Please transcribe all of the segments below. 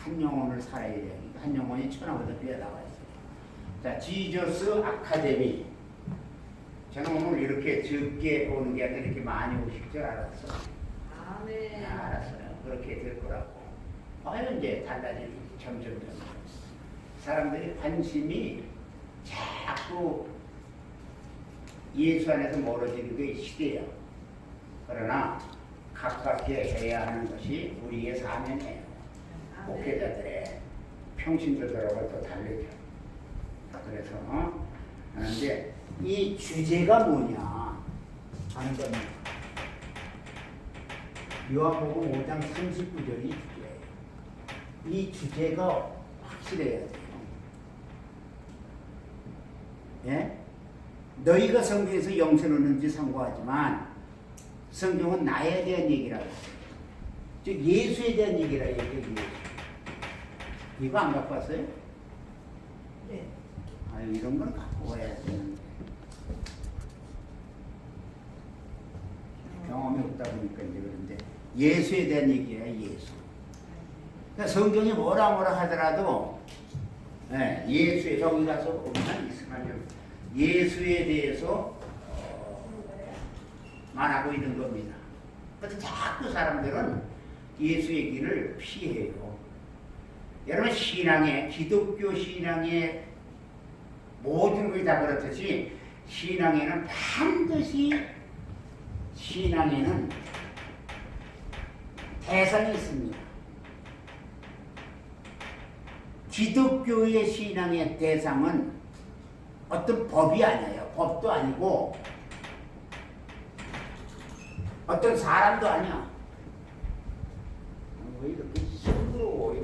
한 영혼을 살아야 돼요. 한 영혼이 천하보다 뛰어나와 있어요. 자, 지저스 아카데미. 저는 오늘 이렇게 적게 오는 게 아니라 이렇게 많이 오실 줄 알았어. 네. 알았어요. 그렇게 될 거라고. 봐요, 이제 달라지는 점점. 사람들이 관심이 자꾸 예수 안에서 멀어지는 게 시대예요. 그러나 가깝게 해야 하는 것이 우리의 사명이에요. 목회자들의 평신도들하고 또 다르죠. 그래서 하는데 이 주제가 뭐냐 하는 겁니다. 요한복음 5장 39절이 주제예요. 이 주제가 확실해야 돼요. 예? 너희가 성경에서 영생을 얻는지 상고하지만 성경은 나에 대한 얘기라고 해요. 즉 예수에 대한 얘기라 얘기해요. 이거 안 갖고 왔어요? 네. 아유, 이런 건 갖고 와야 되는데 경험이 없다 보니까 이제 그런데 예수에 대한 얘기예요. 예수. 그러니까 성경이 뭐라 하더라도 예수에 저기 가서 보면 있으면 예수에 대해서 말하고 있는 겁니다. 그래서 자꾸 사람들은 예수 얘기를 피해요. 여러분 신앙에 기독교 신앙의 모든 것이 다 그렇듯이 신앙에는 반드시 신앙에는 대상이 있습니다. 기독교의 신앙의 대상은 어떤 법이 아니에요. 법도 아니고 어떤 사람도 아니야. 왜 이렇게 싱그러워?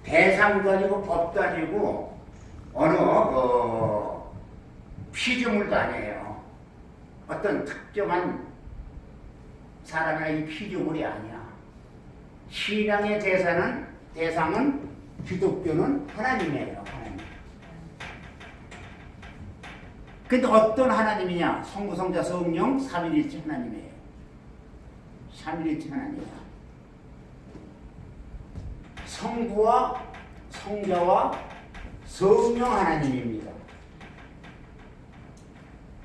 대상도 아니고 법도 아니고 어느 피조물도 아니에요. 어떤 특정한 사람이나 이 피조물이 아니야. 신앙의 대상은 기독교는 하나님이에요. 하나님. 근데 어떤 하나님이냐? 성부, 성자, 성령, 삼위일체 하나님이에요. 삼위일체 하나님이야. 성부와 성자와 성령 하나님입니다.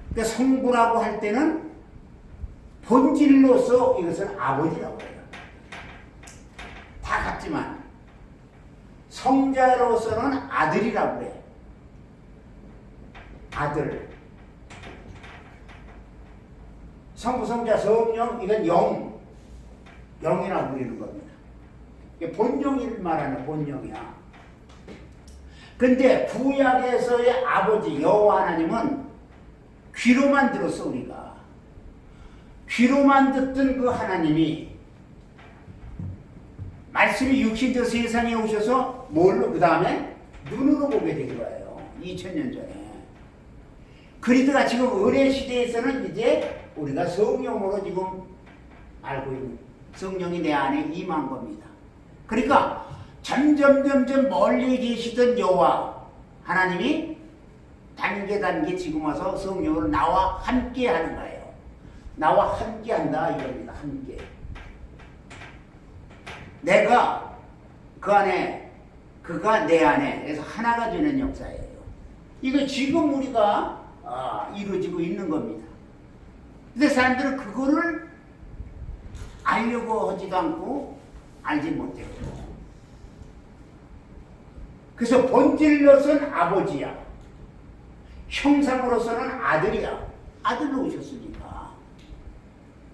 그러니까 성부라고 할 때는 본질로서 이것은 아버지라고 해요. 다 같지만 성자로서는 아들이라고 해요. 아들. 성부, 성자, 성령 이건 영이라고 부르는 겁니다. 본영을 말하는 본영이야. 근데 구약에서의 아버지 여호와 하나님은 귀로만 들었어. 우리가 귀로만 듣던 그 하나님이 말씀이 육신적 세상에 오셔서 뭘로 그 다음에 눈으로 보게 된 거예요. 2000년 전에. 그리스도가 지금 은혜 시대에서는 이제 우리가 성령으로 지금 알고 있는 성령이 내 안에 임한 겁니다. 그러니까 점점 멀리 계시던 여호와 하나님이 단계 지금 와서 성령으로 나와 함께 하는 거예요. 나와 함께 한다 이겁니다. 함께. 내가 그 안에 그가 내 안에 그래서 하나가 되는 역사예요. 이거 지금 우리가 이루어지고 있는 겁니다. 근데 사람들은 그거를 알려고 하지도 않고 알지 못해요. 그래서 본질로서는 아버지야. 형상으로서는 아들이야. 아들로 오셨으니까.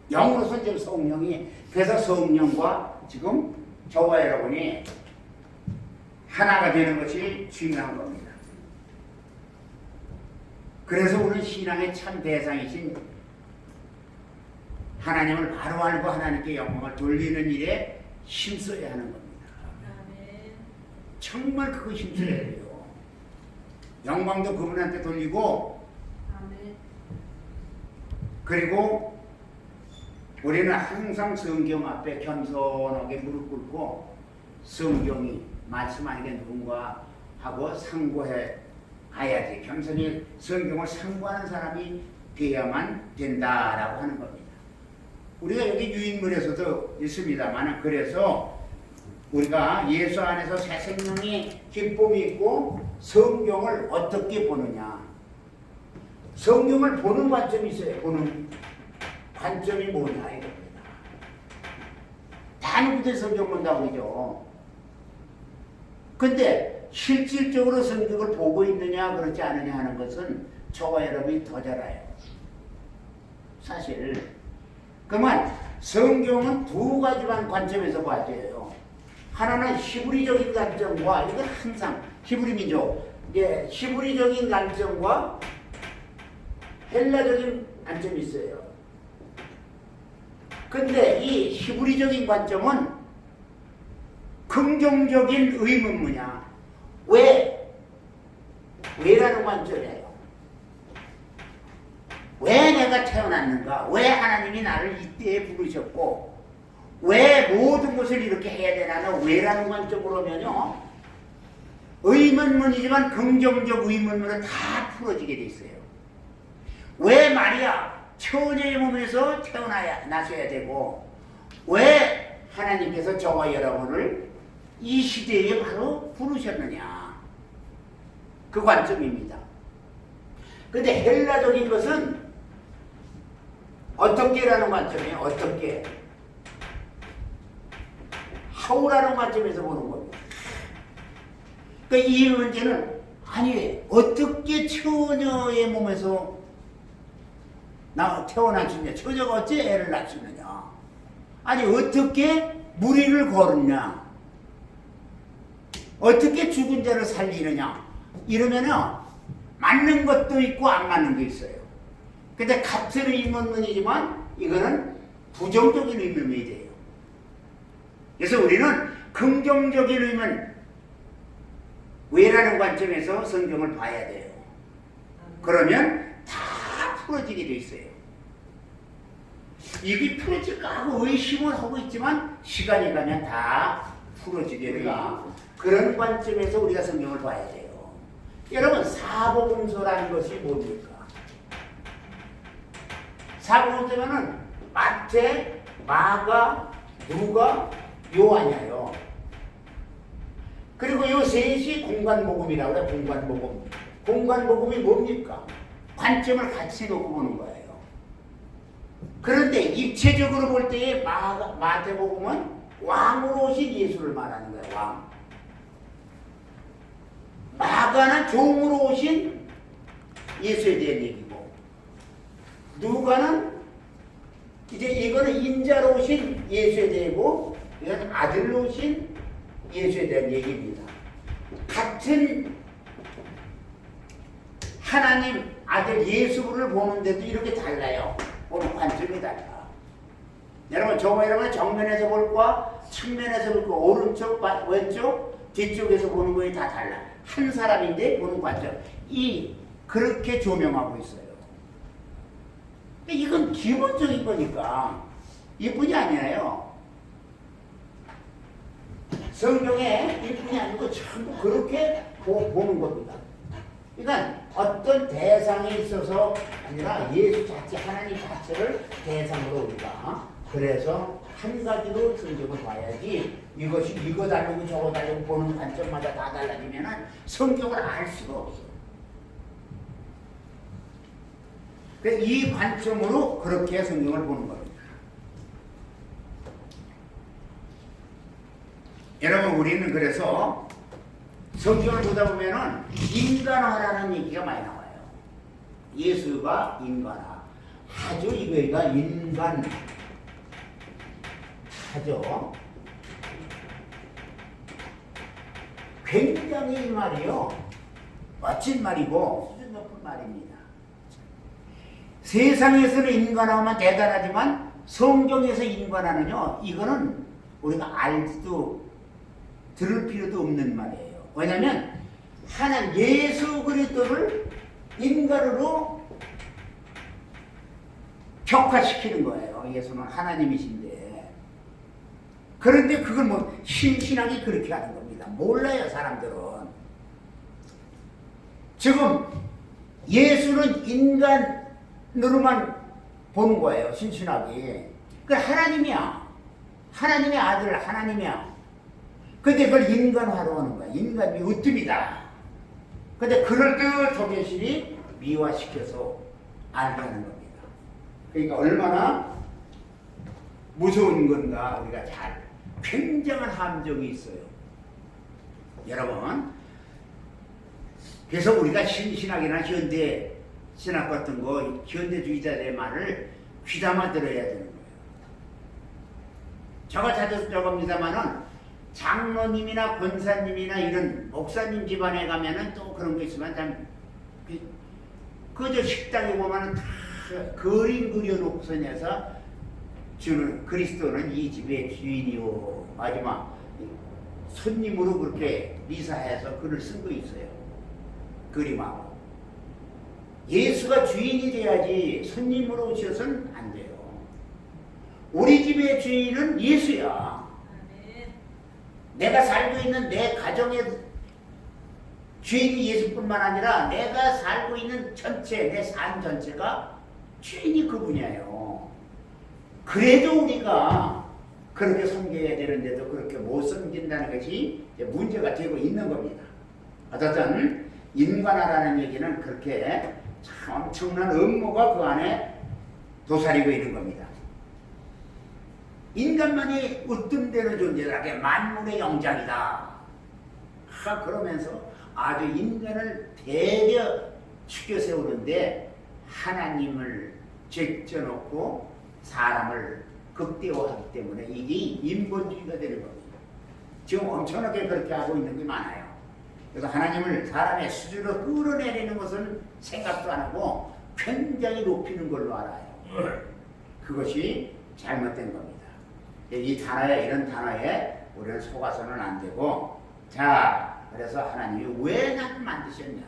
영으로서는 지금 성령이 그래서 성령과 지금 저와 여러분이 하나가 되는 것이 중요한 겁니다. 그래서 우리 신앙의 참 대상이신 하나님을 바로 알고 하나님께 영광을 돌리는 일에 힘써야 하는 겁니다. 정말 그거 힘써야 돼요. 영광도 그분한테 돌리고 그리고 우리는 항상 성경 앞에 겸손하게 무릎 꿇고 성경이 말씀하는 게 누군가 하고 상고해 봐야지. 겸손히 성경을 상고하는 사람이 되어야만 된다라고 하는 겁니다. 우리가 여기 유인물에서도 있습니다만, 그래서 우리가 예수 안에서 새 생명의 기쁨이 있고 성경을 어떻게 보느냐. 성경을 보는 관점이 있어요. 보는 관점이 뭐냐 이겁니다. 다 누구들 성경 본다고 그러죠. 근데 실질적으로 성경을 보고 있느냐 그렇지 않느냐 하는 것은 저와 여러분이 더 잘 알아요. 사실 그러면 성경은 두 가지만 관점에서 봐야 돼요. 하나는 히브리적인 관점과, 이건 항상 히브리 민족, 히브리적인 관점과 헬라적인 관점이 있어요. 근데 이 히브리적인 관점은 긍정적인 의문문이야. 왜라는 관점이에요. 왜 내가 태어났는가? 왜 하나님이 나를 이때에 부르셨고, 왜 모든 것을 이렇게 해야 되나는 왜라는 관점으로 하면요, 의문문이지만 긍정적 의문문은 다 풀어지게 돼 있어요. 왜 마리아 처녀의 몸에서 나셔야 되고, 왜 하나님께서 저와 여러분을 이 시대에 바로 부르셨느냐, 그 관점입니다. 근데 헬라적인 것은 어떻게라는 관점이에요. 어떻게, 하우라는 관점에서 보는 겁니다. 그러니까 이 문제는, 아니 어떻게 처녀의 몸에서 태어났느냐, 처녀가 어째 애를 낳았느냐, 아니 어떻게 무리를 거느냐, 어떻게 죽은 자를 살리느냐, 이러면은 맞는 것도 있고 안 맞는 게 있어요. 근데 같은 의문문이지만 이거는 부정적인 의문문이 돼요. 그래서 우리는 긍정적인 의문, 왜라는 관점에서 성경을 봐야 돼요. 그러면 다 풀어지게 돼 있어요. 이게 풀어질까 하고 의심을 하고 있지만 시간이 가면 다 풀어지게 돼요. 그런 관점에서 우리가 성경을 봐야 돼요. 여러분, 사복음서라는 것이 뭡니까? 사복음서는 마태, 마가, 누가, 요한이에요. 그리고 요 셋이 공관복음이라고 해요. 공관복음. 공관복음이 뭡니까? 관점을 같이 놓고 보는 거예요. 그런데 입체적으로 볼 때의 마태복음은 왕으로 오신 예수를 말하는 거예요. 왕. 마가는 종으로 오신 예수에 대한 얘기고, 누가는 이제 이거는 인자로 오신 예수에 대하고, 이건 아들로 오신 예수에 대한 얘기입니다. 같은 하나님 아들 예수를 보는데도 이렇게 달라요. 보는 관점이 달라. 여러분, 저거 여러분 정면에서 볼 거와 측면에서 볼 거, 오른쪽, 왼쪽, 뒤쪽에서 보는 거에 다 달라. 한 사람인데 보는 관점, 그렇게 조명하고 있어요. 이건 기본적인 거니까 이뿐이 아니에요. 성경에 이뿐이 아니고 전부 그렇게 보는 겁니다. 그러니까 어떤 대상에 있어서 아니라 예수 자체, 하나님 자체를 대상으로 우리가, 그래서 한 가지로 성경을 봐야지, 이것이 이거 다르고 저거 다르고 보는 관점마다 다 달라지면 성경을 알 수가 없어. 그래서 이 관점으로 그렇게 성경을 보는 겁니다. 여러분, 우리는 그래서 성경을 보다 보면은 인간화라는 얘기가 많이 나와요. 예수가 인간화. 아주 이거가 인간 하죠. 굉장히 이 말이요, 멋진 말이고 수준 높은 말입니다. 세상에서는 인간화만 대단하지만 성경에서 인간화는요, 이거는 우리가 알지도 들을 필요도 없는 말이에요. 왜냐하면 하나님 예수 그리스도를 인간으로 격화시키는 거예요. 예수는 하나님이신데. 그런데 그걸 뭐 신신하게 그렇게 하는 겁니다. 몰라요, 사람들은. 지금 예수는 인간으로만 보는 거예요. 신신하게. 그 하나님이야. 하나님의 아들 하나님이야. 근데 그걸 인간화로 하는 거야. 인간이 으뜸이다. 근데 그럴 때 도계신이 미화시켜서 알게 하는 겁니다. 그러니까 얼마나 무서운 건가 우리가 잘 굉장한 함정이 있어요. 여러분, 그래서 우리가 신신학이나 현대 신학 같은 거 현대주의자들의 말을 귀담아 들어야 되는 거예요. 제가 자주 적읍니다만은 장로님이나 권사님이나 이런 목사님 집안에 가면은 또 그런 거 있으면 참 그저 식당에 보면은 다 그림 그려놓고서 내서 주는 그리스도는 이 집의 주인이요. 마지막 손님으로 그렇게 미사해서 글을 쓴 거 있어요. 그림하고. 예수가 주인이 돼야지 손님으로 오셔서는 안 돼요. 우리 집의 주인은 예수야. 내가 살고 있는 내 가정의 주인이 예수뿐만 아니라 내가 살고 있는 전체, 내 삶 전체가 주인이 그분이에요. 그래도 우리가 그렇게 섬겨야 되는데도 그렇게 못 섬긴다는 것이 문제가 되고 있는 겁니다. 어쨌든 인간화라는 얘기는 그렇게 참 엄청난 음모가 그 안에 도사리고 있는 겁니다. 인간만이 으뜸되는 존재라게 만물의 영장이다. 그러면서 아주 인간을 대려 죽여 세우는데 하나님을 제쳐놓고 사람을 극대화하기 때문에 이게 인본주의가 되는 겁니다. 지금 엄청나게 그렇게 하고 있는 게 많아요. 그래서 하나님을 사람의 수준으로 끌어내리는 것은 생각도 안 하고 굉장히 높이는 걸로 알아요. 그것이 잘못된 겁니다. 이 단어에, 이런 단어에 우리는 속아서는 안 되고, 자, 그래서 하나님이 왜 나를 만드셨냐?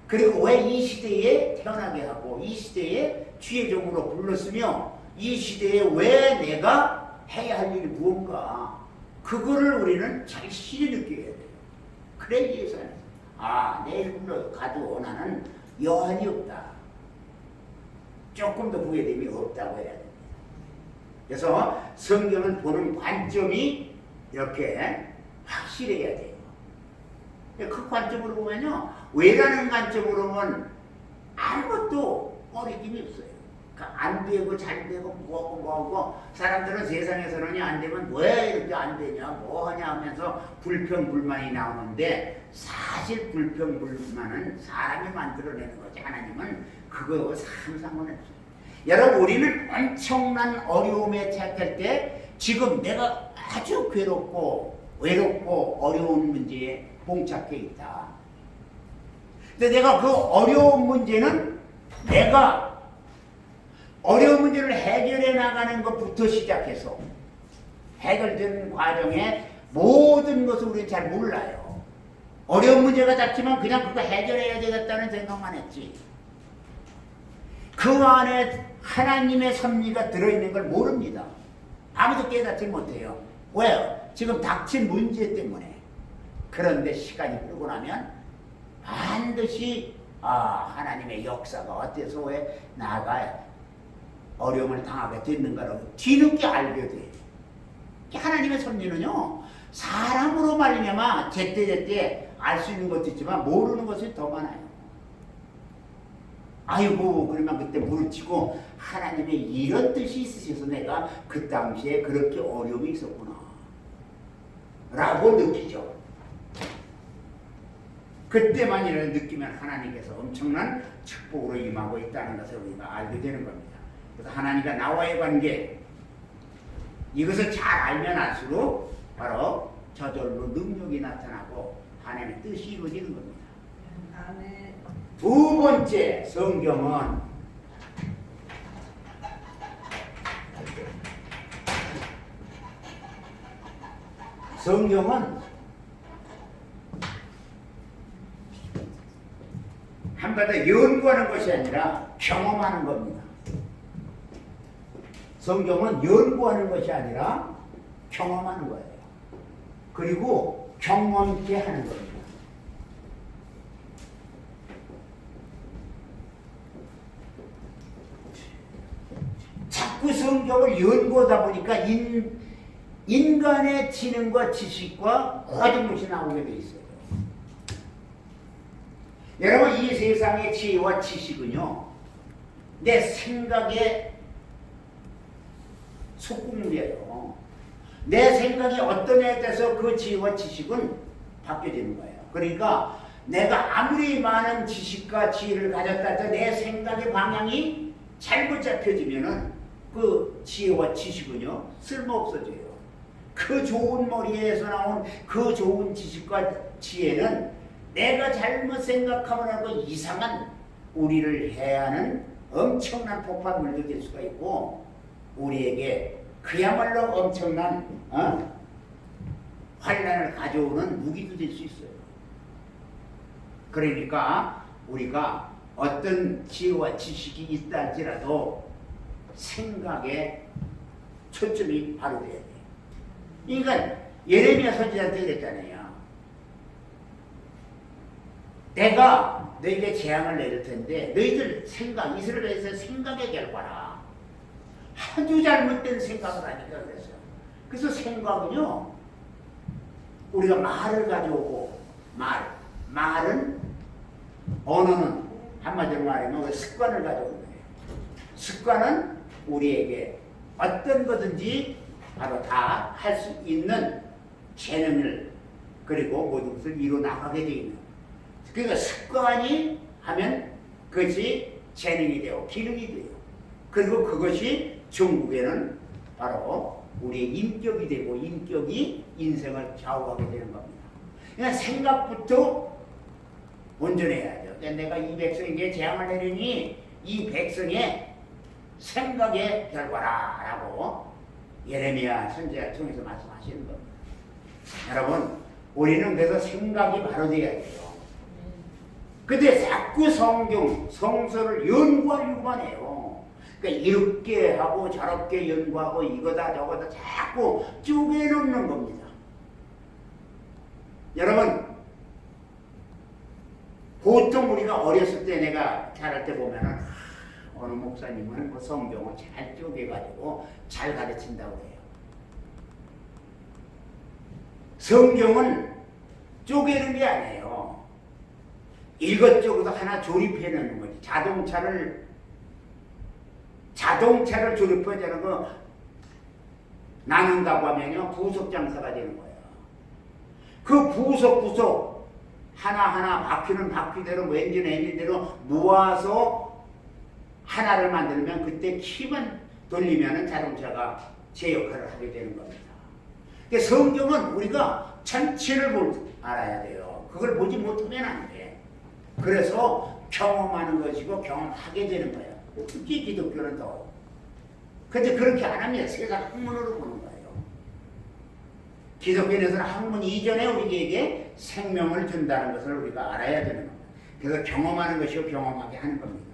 그리고 왜 이 시대에 태어나게 하고, 이 시대에 주의 종으로 불렀으며, 이 시대에 왜 내가 해야 할 일이 무언가? 그거를 우리는 절실히 느껴야 돼요. 그래 위해서는, 내일 불러 가도 나는 여한이 없다. 조금도 후회됨이 없다고 해야 됩니다. 그래서 성경을 보는 관점이 이렇게 확실해야 돼요. 그 관점으로 보면요, 왜라는 관점으로 보면 아무것도 어리낌이 없어요. 그러니까 안 되고 잘 되고 뭐하고 사람들은 세상에서는 안 되면 왜 이렇게 안 되냐 뭐하냐 하면서 불평불만이 나오는데, 사실 불평불만은 사람이 만들어내는 거지 하나님은 그거 상상은 없어요. 여러분, 우리는 엄청난 어려움에 처할 때 지금 내가 아주 괴롭고 외롭고 어려운 문제에 봉착해 있다. 근데 내가 그 어려운 문제는 내가 어려운 문제를 해결해 나가는 것부터 시작해서 해결되는 과정에 모든 것을 우리는 잘 몰라요. 어려운 문제가 작지만 그냥 그거 해결해야 되겠다는 생각만 했지. 그 안에 하나님의 섭리가 들어있는 걸 모릅니다. 아무도 깨닫지 못해요. 왜요? 지금 닥친 문제 때문에. 그런데 시간이 흐르고 나면 반드시 하나님의 역사가 어때서 왜 나가 어려움을 당하게 됐는가라고 뒤늦게 알게 돼. 하나님의 섭리는요, 사람으로 말미암아 제때제때 알 수 있는 것도 있지만 모르는 것이 더 많아요. 아이고, 그러면 그때 부르치고 하나님의 이런 뜻이 있으셔서 내가 그 당시에 그렇게 어려움이 있었구나 라고 느끼죠. 그때만이라도 느끼면 하나님께서 엄청난 축복으로 임하고 있다는 것을 우리가 알게 되는 겁니다. 그래서 하나님과 나와의 관계, 이것을 잘 알면 알수록 바로 저절로 능력이 나타나고 하나님의 뜻이 이루어지는 겁니다. 아멘. 두 번째, 성경은 한가닥 연구하는 것이 아니라 경험하는 겁니다. 성경은 연구하는 것이 아니라 경험하는 거예요. 그리고 경험케 하는 겁니다. 이거다 보니까 인간의 지능과 지식과 모든 것이 나오게 돼 있어요. 여러분, 이 세상의 지혜와 지식은요, 내 생각의 속국물이에요. 내 생각이 어떤 애에 따라서 그 지혜와 지식은 바뀌어지는 거예요. 그러니까 내가 아무리 많은 지식과 지혜를 가졌다 해서 내 생각의 방향이 잘못 잡혀지면은 그 지혜와 지식은요, 쓸모없어져요. 그 좋은 머리에서 나온 그 좋은 지식과 지혜는 내가 잘못 생각하면 하고 이상한 우리를 해하는 엄청난 폭발물도 될 수가 있고, 우리에게 그야말로 엄청난 환란을 가져오는 무기도 될 수 있어요. 그러니까 우리가 어떤 지혜와 지식이 있다 할지라도 생각에 초점이 바로 돼야 돼요. 그러니까 예레미야 선지자한테 그랬잖아요. 내가 너희에게 재앙을 내릴 텐데 너희들 생각, 이스라엘에서 생각의 결과라. 아주 잘못된 생각을 하니까 그랬어요. 그래서 생각은요, 우리가 말을 가져오고, 말은, 언어는 한마디로 말하면 습관을 가져오는 거예요. 습관은 우리에게 어떤 거든지 바로 다 할 수 있는 재능을, 그리고 모든 것을 이루 나가게 되어 있는. 그러니까 습관이 하면 그것이 재능이 되고 기능이 돼요. 그리고 그것이 전국에는 바로 우리의 인격이 되고, 인격이 인생을 좌우하게 되는 겁니다. 그러니까 생각부터 온전해야죠. 내가 이 백성에게 재앙을 내리니 이 백성의 생각의 결과라라고 예레미야 선지자를 통해서 말씀하시는 겁니다. 여러분, 우리는 그래서 생각이 바로 돼야 돼요. 근데 자꾸 성서를 연구하려고만 해요. 그러니까 이렇게 하고 저렇게 연구하고 이거다 저거다 자꾸 쪼개놓는 겁니다. 여러분, 보통 우리가 어렸을 때, 내가 자랄 때 보면은 어느 목사님은 그 성경을 잘 쪼개가지고 잘 가르친다고 해요. 성경은 쪼개는 게 아니에요. 이것저것 하나 조립해 놓는 거지. 자동차를 조립하자는 거 나눈다고 하면요, 부속 장사가 되는 거예요. 그 부속 하나하나 바퀴는 바퀴대로, 엔진대로 모아서 하나를 만들면 그때 키만 돌리면 자동차가 제 역할을 하게 되는 겁니다. 그러니까 성경은 우리가 전체를 알아야 돼요. 그걸 보지 못하면 안 돼. 그래서 경험하는 것이고 경험하게 되는 거예요. 특히 기독교는 더. 근데 그렇게 안 하면 세상 학문으로 보는 거예요. 기독교에서는 학문 이전에 우리에게 생명을 준다는 것을 우리가 알아야 되는 겁니다. 그래서 경험하는 것이고 경험하게 하는 겁니다.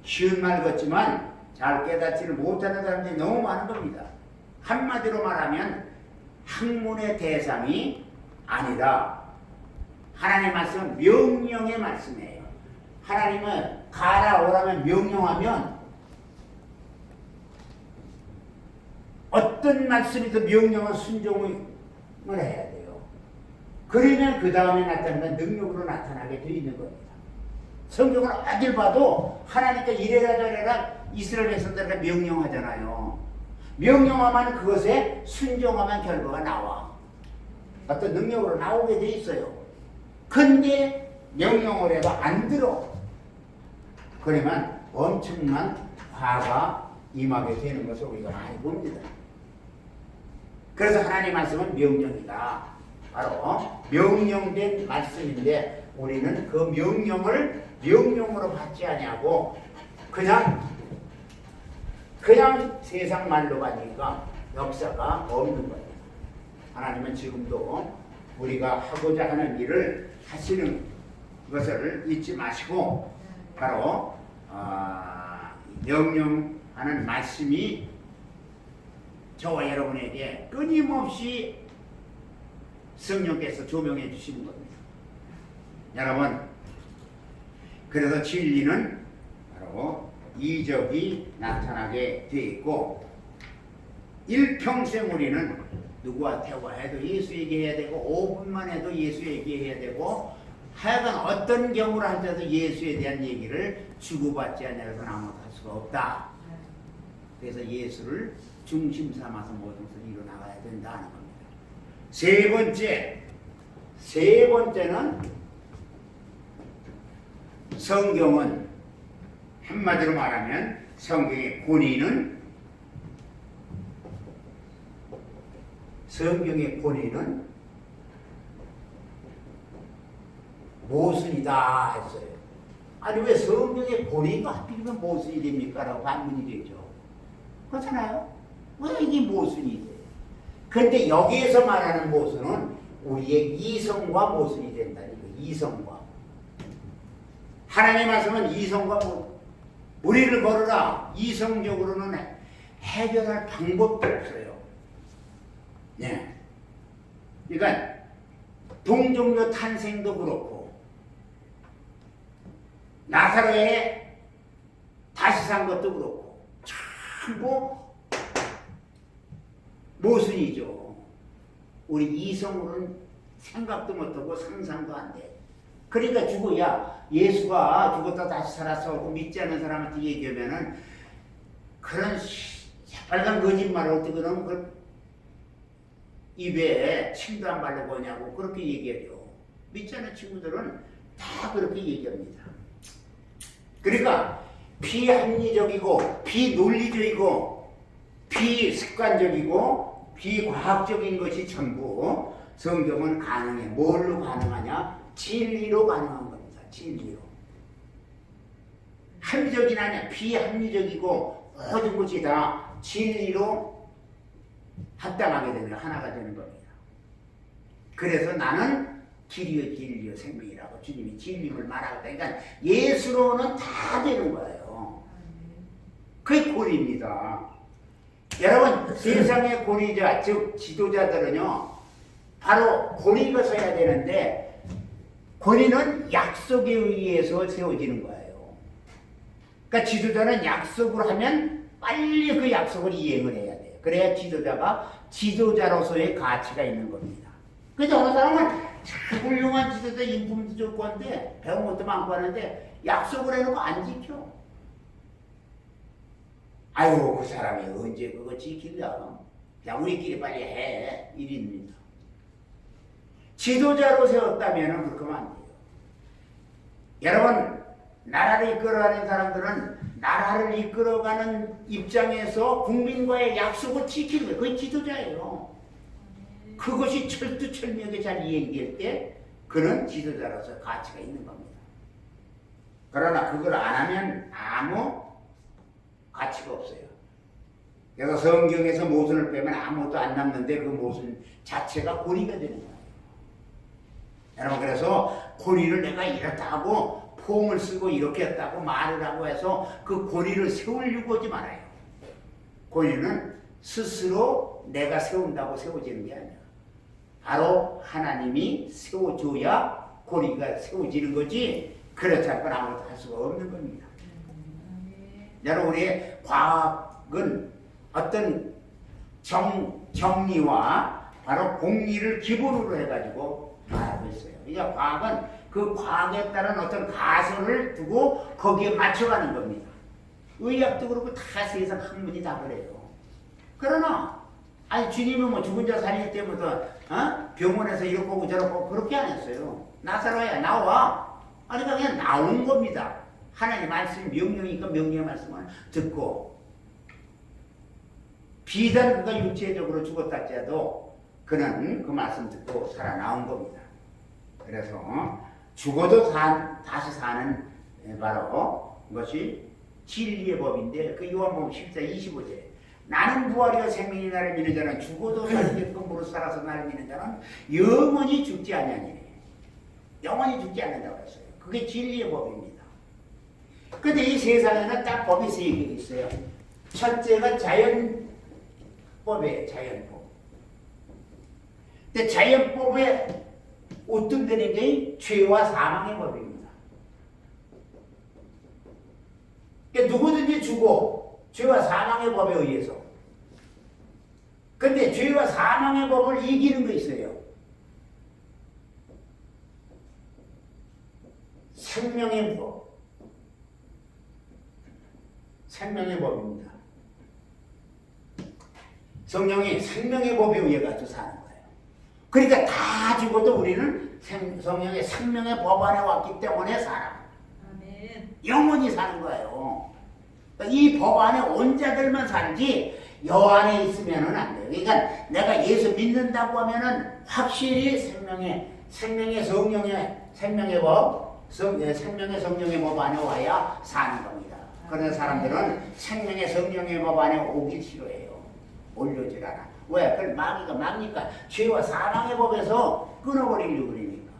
쉬운 말 같지만 잘 깨닫지를 못하는 사람들이 너무 많은 겁니다. 한마디로 말하면 학문의 대상이 아니라 하나님의 말씀은 명령의 말씀이에요. 하나님은 가라 오라면 명령하면 어떤 말씀이든 명령은 순종을 해야 돼요. 그러면 그 다음에 나타나는 능력으로 나타나게 되어 있는 겁니다. 성경을 어딜 봐도 하나님께 이래라 저래라 이스라엘 백성들에게 명령하잖아요. 명령하면 그것에 순종하면 결과가 나와. 어떤 능력으로 나오게 돼 있어요. 근데 명령을 해도 안 들어. 그러면 엄청난 화가 임하게 되는 것을 우리가 많이 봅니다. 그래서 하나님의 말씀은 명령이다. 바로 명령된 말씀인데 우리는 그 명령을 명령으로 받지 아니하고 그냥 세상 말로 가니까 역사가 없는 거예요. 하나님은 지금도 우리가 하고자 하는 일을 하시는 것을 잊지 마시고 바로 명령하는 말씀이 저와 여러분에게 끊임없이 성령께서 조명해 주시는 겁니다. 여러분, 그래서 진리는 바로 이적이 나타나게 되어 있고 일평생 우리는 누구와 대화해도 예수 얘기해야 되고 5분만 해도 예수 얘기해야 되고 하여간 어떤 경우를 할 때도 예수에 대한 얘기를 주고받지 않으면 아무것도 할 수가 없다. 그래서 예수를 중심 삼아서 모든 것을 이뤄나가야 된다는 겁니다. 세 번째는 성경은 한마디로 말하면 성경의 권위는 모순이다 했어요. 아니 왜 성경의 권위가 하필이면 모순이 됩니까? 라고 반문이 되죠. 그렇잖아요. 왜 이게 모순이 돼? 그런데 여기에서 말하는 모순은 우리의 이성과 모순이 된다는 거예요. 이성과. 하나님의 말씀은 이성과 우리를 걸으라. 이성적으로는 해결할 방법도 없어요. 네. 그러니까 동정녀 탄생도 그렇고 나사로의 다시 산 것도 그렇고 전부 모순이죠. 우리 이성으로는 생각도 못하고 상상도 안 돼. 그러니까 예수가 죽었다 다시 살았어 하고 믿지 않는 사람한테 얘기하면은 그런 빨간 거짓말을 어떻게 그러면 그 입에 침도 안 바르고 오냐고 그렇게 얘기해요. 믿지 않는 친구들은 다 그렇게 얘기합니다. 그러니까 비합리적이고 비논리적이고 비습관적이고 비과학적인 것이 전부 성경은 가능해. 뭘로 가능하냐? 진리로 가능한 겁니다. 진리로. 합리적인 아니야. 비합리적이고 모든 것이 다 진리로 합당하게 되면 하나가 되는 겁니다. 그래서 나는 길이요 진리요 생명이라고 주님이 진리를 말하고 그러니까 예수로는 다 되는 거예요. 그게 권위입니다. 여러분 세상의 권위자 즉 지도자들은요 바로 권위가 서야 되는데 권위는 약속에 의해서 세워지는 거예요. 그러니까 지도자는 약속을 하면 빨리 그 약속을 이행을 해야 돼요. 그래야 지도자가 지도자로서의 가치가 있는 겁니다. 그래서 어느 사람은 참 훌륭한 지도자 인품도 좋을 건데 배운 것도 많고 하는데 약속을 해놓고 안 지켜. 아유 그 사람이 언제 그거 지키려. 그냥 우리끼리 빨리 해. 일입니다. 지도자로 세웠다면 그렇게 하면 안 돼요. 여러분 나라를 이끌어가는 사람들은 나라를 이끌어가는 입장에서 국민과의 약속을 지키는 거예요. 그게 지도자예요. 그것이 철두철미하게 잘 이행될 때 그는 지도자로서 가치가 있는 겁니다. 그러나 그걸 안 하면 아무 가치가 없어요. 그래서 성경에서 모순을 빼면 아무것도 안 남는데 그 모순 자체가 권위가 되는 거예요. 여러분 그래서 권위를 내가 이렇다 하고 폼을 쓰고 이렇게 했다고 말을 하고 해서 그 권위를 세우려고 하지 말아요. 권위는 스스로 내가 세운다고 세워지는 게 아니야. 바로 하나님이 세워줘야 권위가 세워지는 거지 그렇지 않고는 아무것도 할 수가 없는 겁니다. 여러분 우리의 과학은 어떤 정리와 바로 공리를 기본으로 해가지고 말하고 있어요. 그러니까 과학은 그 과학에 따른 어떤 가설을 두고 거기에 맞춰가는 겁니다. 의학도 그렇고 다 세상 학문이 다 그래요. 그러나 아니 주님은 뭐 죽은 자 살릴 때부터 병원에서 이렇고 저렇고 그렇게 안 했어요. 나사로야 나와. 아니 그냥 나온 겁니다. 하나님 말씀 명령이니까 명령의 말씀을 듣고 비단 그가 육체적으로 죽었다 할지라도 그는 그 말씀 듣고 살아나온 겁니다. 그래서 죽어도 다시 사는 바로 것이 진리의 법인데 그 요한복음 14, 25절 나는 부활이요 생명이 나를 믿는 자는 죽어도 살게끔 무릇 살아서 나를 믿는 자는 영원히 죽지 않냐니 영원히 죽지 않는다고 했어요. 그게 진리의 법입니다. 근데 이 세상에는 딱 법이 세 개가 있어요. 첫째가 자연법이에요. 자연법. 근데 자연법에 우등되는 게 죄와 사망의 법입니다. 그러니까 누구든지 죽어 죄와 사망의 법에 의해서. 근데 죄와 사망의 법을 이기는 거 있어요. 생명의 법. 생명의 법입니다. 성령이 생명의 법에 의해 가지고 사는 거예요. 그러니까 다 죽어도 우리는 성령의 생명의 법 안에 왔기 때문에 살아. 아멘. 영원히 사는 거예요. 이 법 안에 온 자들만 살지 여 안에 있으면은 안 돼요. 그러니까 내가 예수 믿는다고 하면은 확실히 생명의 생명의 법, 생명의 성령의 법 안에 와야 사는 겁니다. 그런 사람들은 생명의 성령의 법 안에 오기 싫어해요. 올려질 않아. 왜? 그걸 막니까 죄와 사망의 법에서 끊어버리려고 그러니까.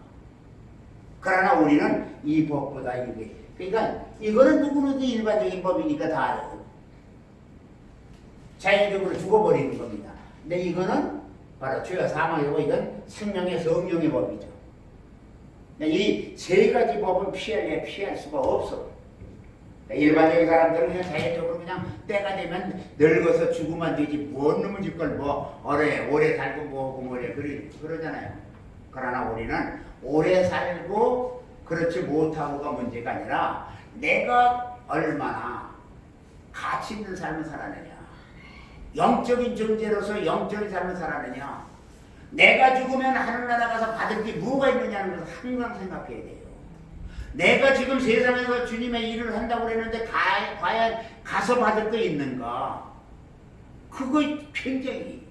그러나 우리는 이 법보다 이게, 그러니까 이거는 누구나도 일반적인 법이니까 다 알아요. 자연적으로 죽어버리는 겁니다. 근데 이거는 바로 죄와 사망의 법, 이건 생명의 성령의 법이죠. 이 세 가지 법은 피할 수가 없어. 일반적인 사람들은 그냥 자연적으로 그냥 때가 되면 늙어서 죽으면 되지 뭔 놈을 짓걸 뭐 오래 살고 뭐고 뭐래 그러잖아요. 그러나 우리는 오래 살고 그렇지 못하고가 문제가 아니라 내가 얼마나 가치 있는 삶을 살아내냐, 영적인 존재로서 영적인 삶을 살아내냐, 내가 죽으면 하늘나라 가서 받을 게 뭐가 있느냐는 것을 항상 생각해야 돼요. 내가 지금 세상에서 주님의 일을 한다고 그랬는데 과연 가서 받을 거 있는가? 그거 굉장히.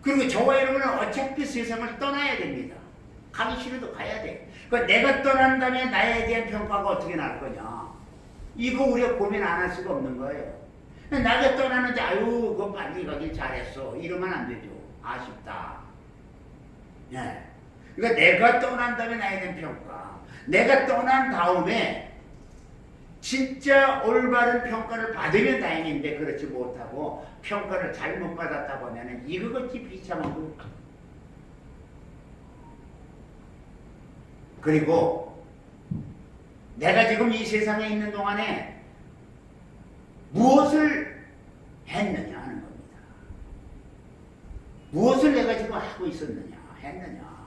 그리고 저와 여러분은 어차피 세상을 떠나야 됩니다. 가기 싫어도 가야 돼. 그러니까 내가 떠난 다음에 나에 대한 평가가 어떻게 날 거냐? 이거 우리가 고민 안 할 수가 없는 거예요. 나가 떠나는데 아유 그거 빨리 가길 잘했어 이러면 안 되죠. 아쉽다. 네. 그러니까 내가 떠난 다음에 나에 대한 평가. 내가 떠난 다음에 진짜 올바른 평가를 받으면 다행인데 그렇지 못하고 평가를 잘못 받았다고 하면 이것이 비참한 겁니다. 그리고 내가 지금 이 세상에 있는 동안에 무엇을 했느냐 하는 겁니다. 무엇을 내가 지금 하고 있었느냐 했느냐.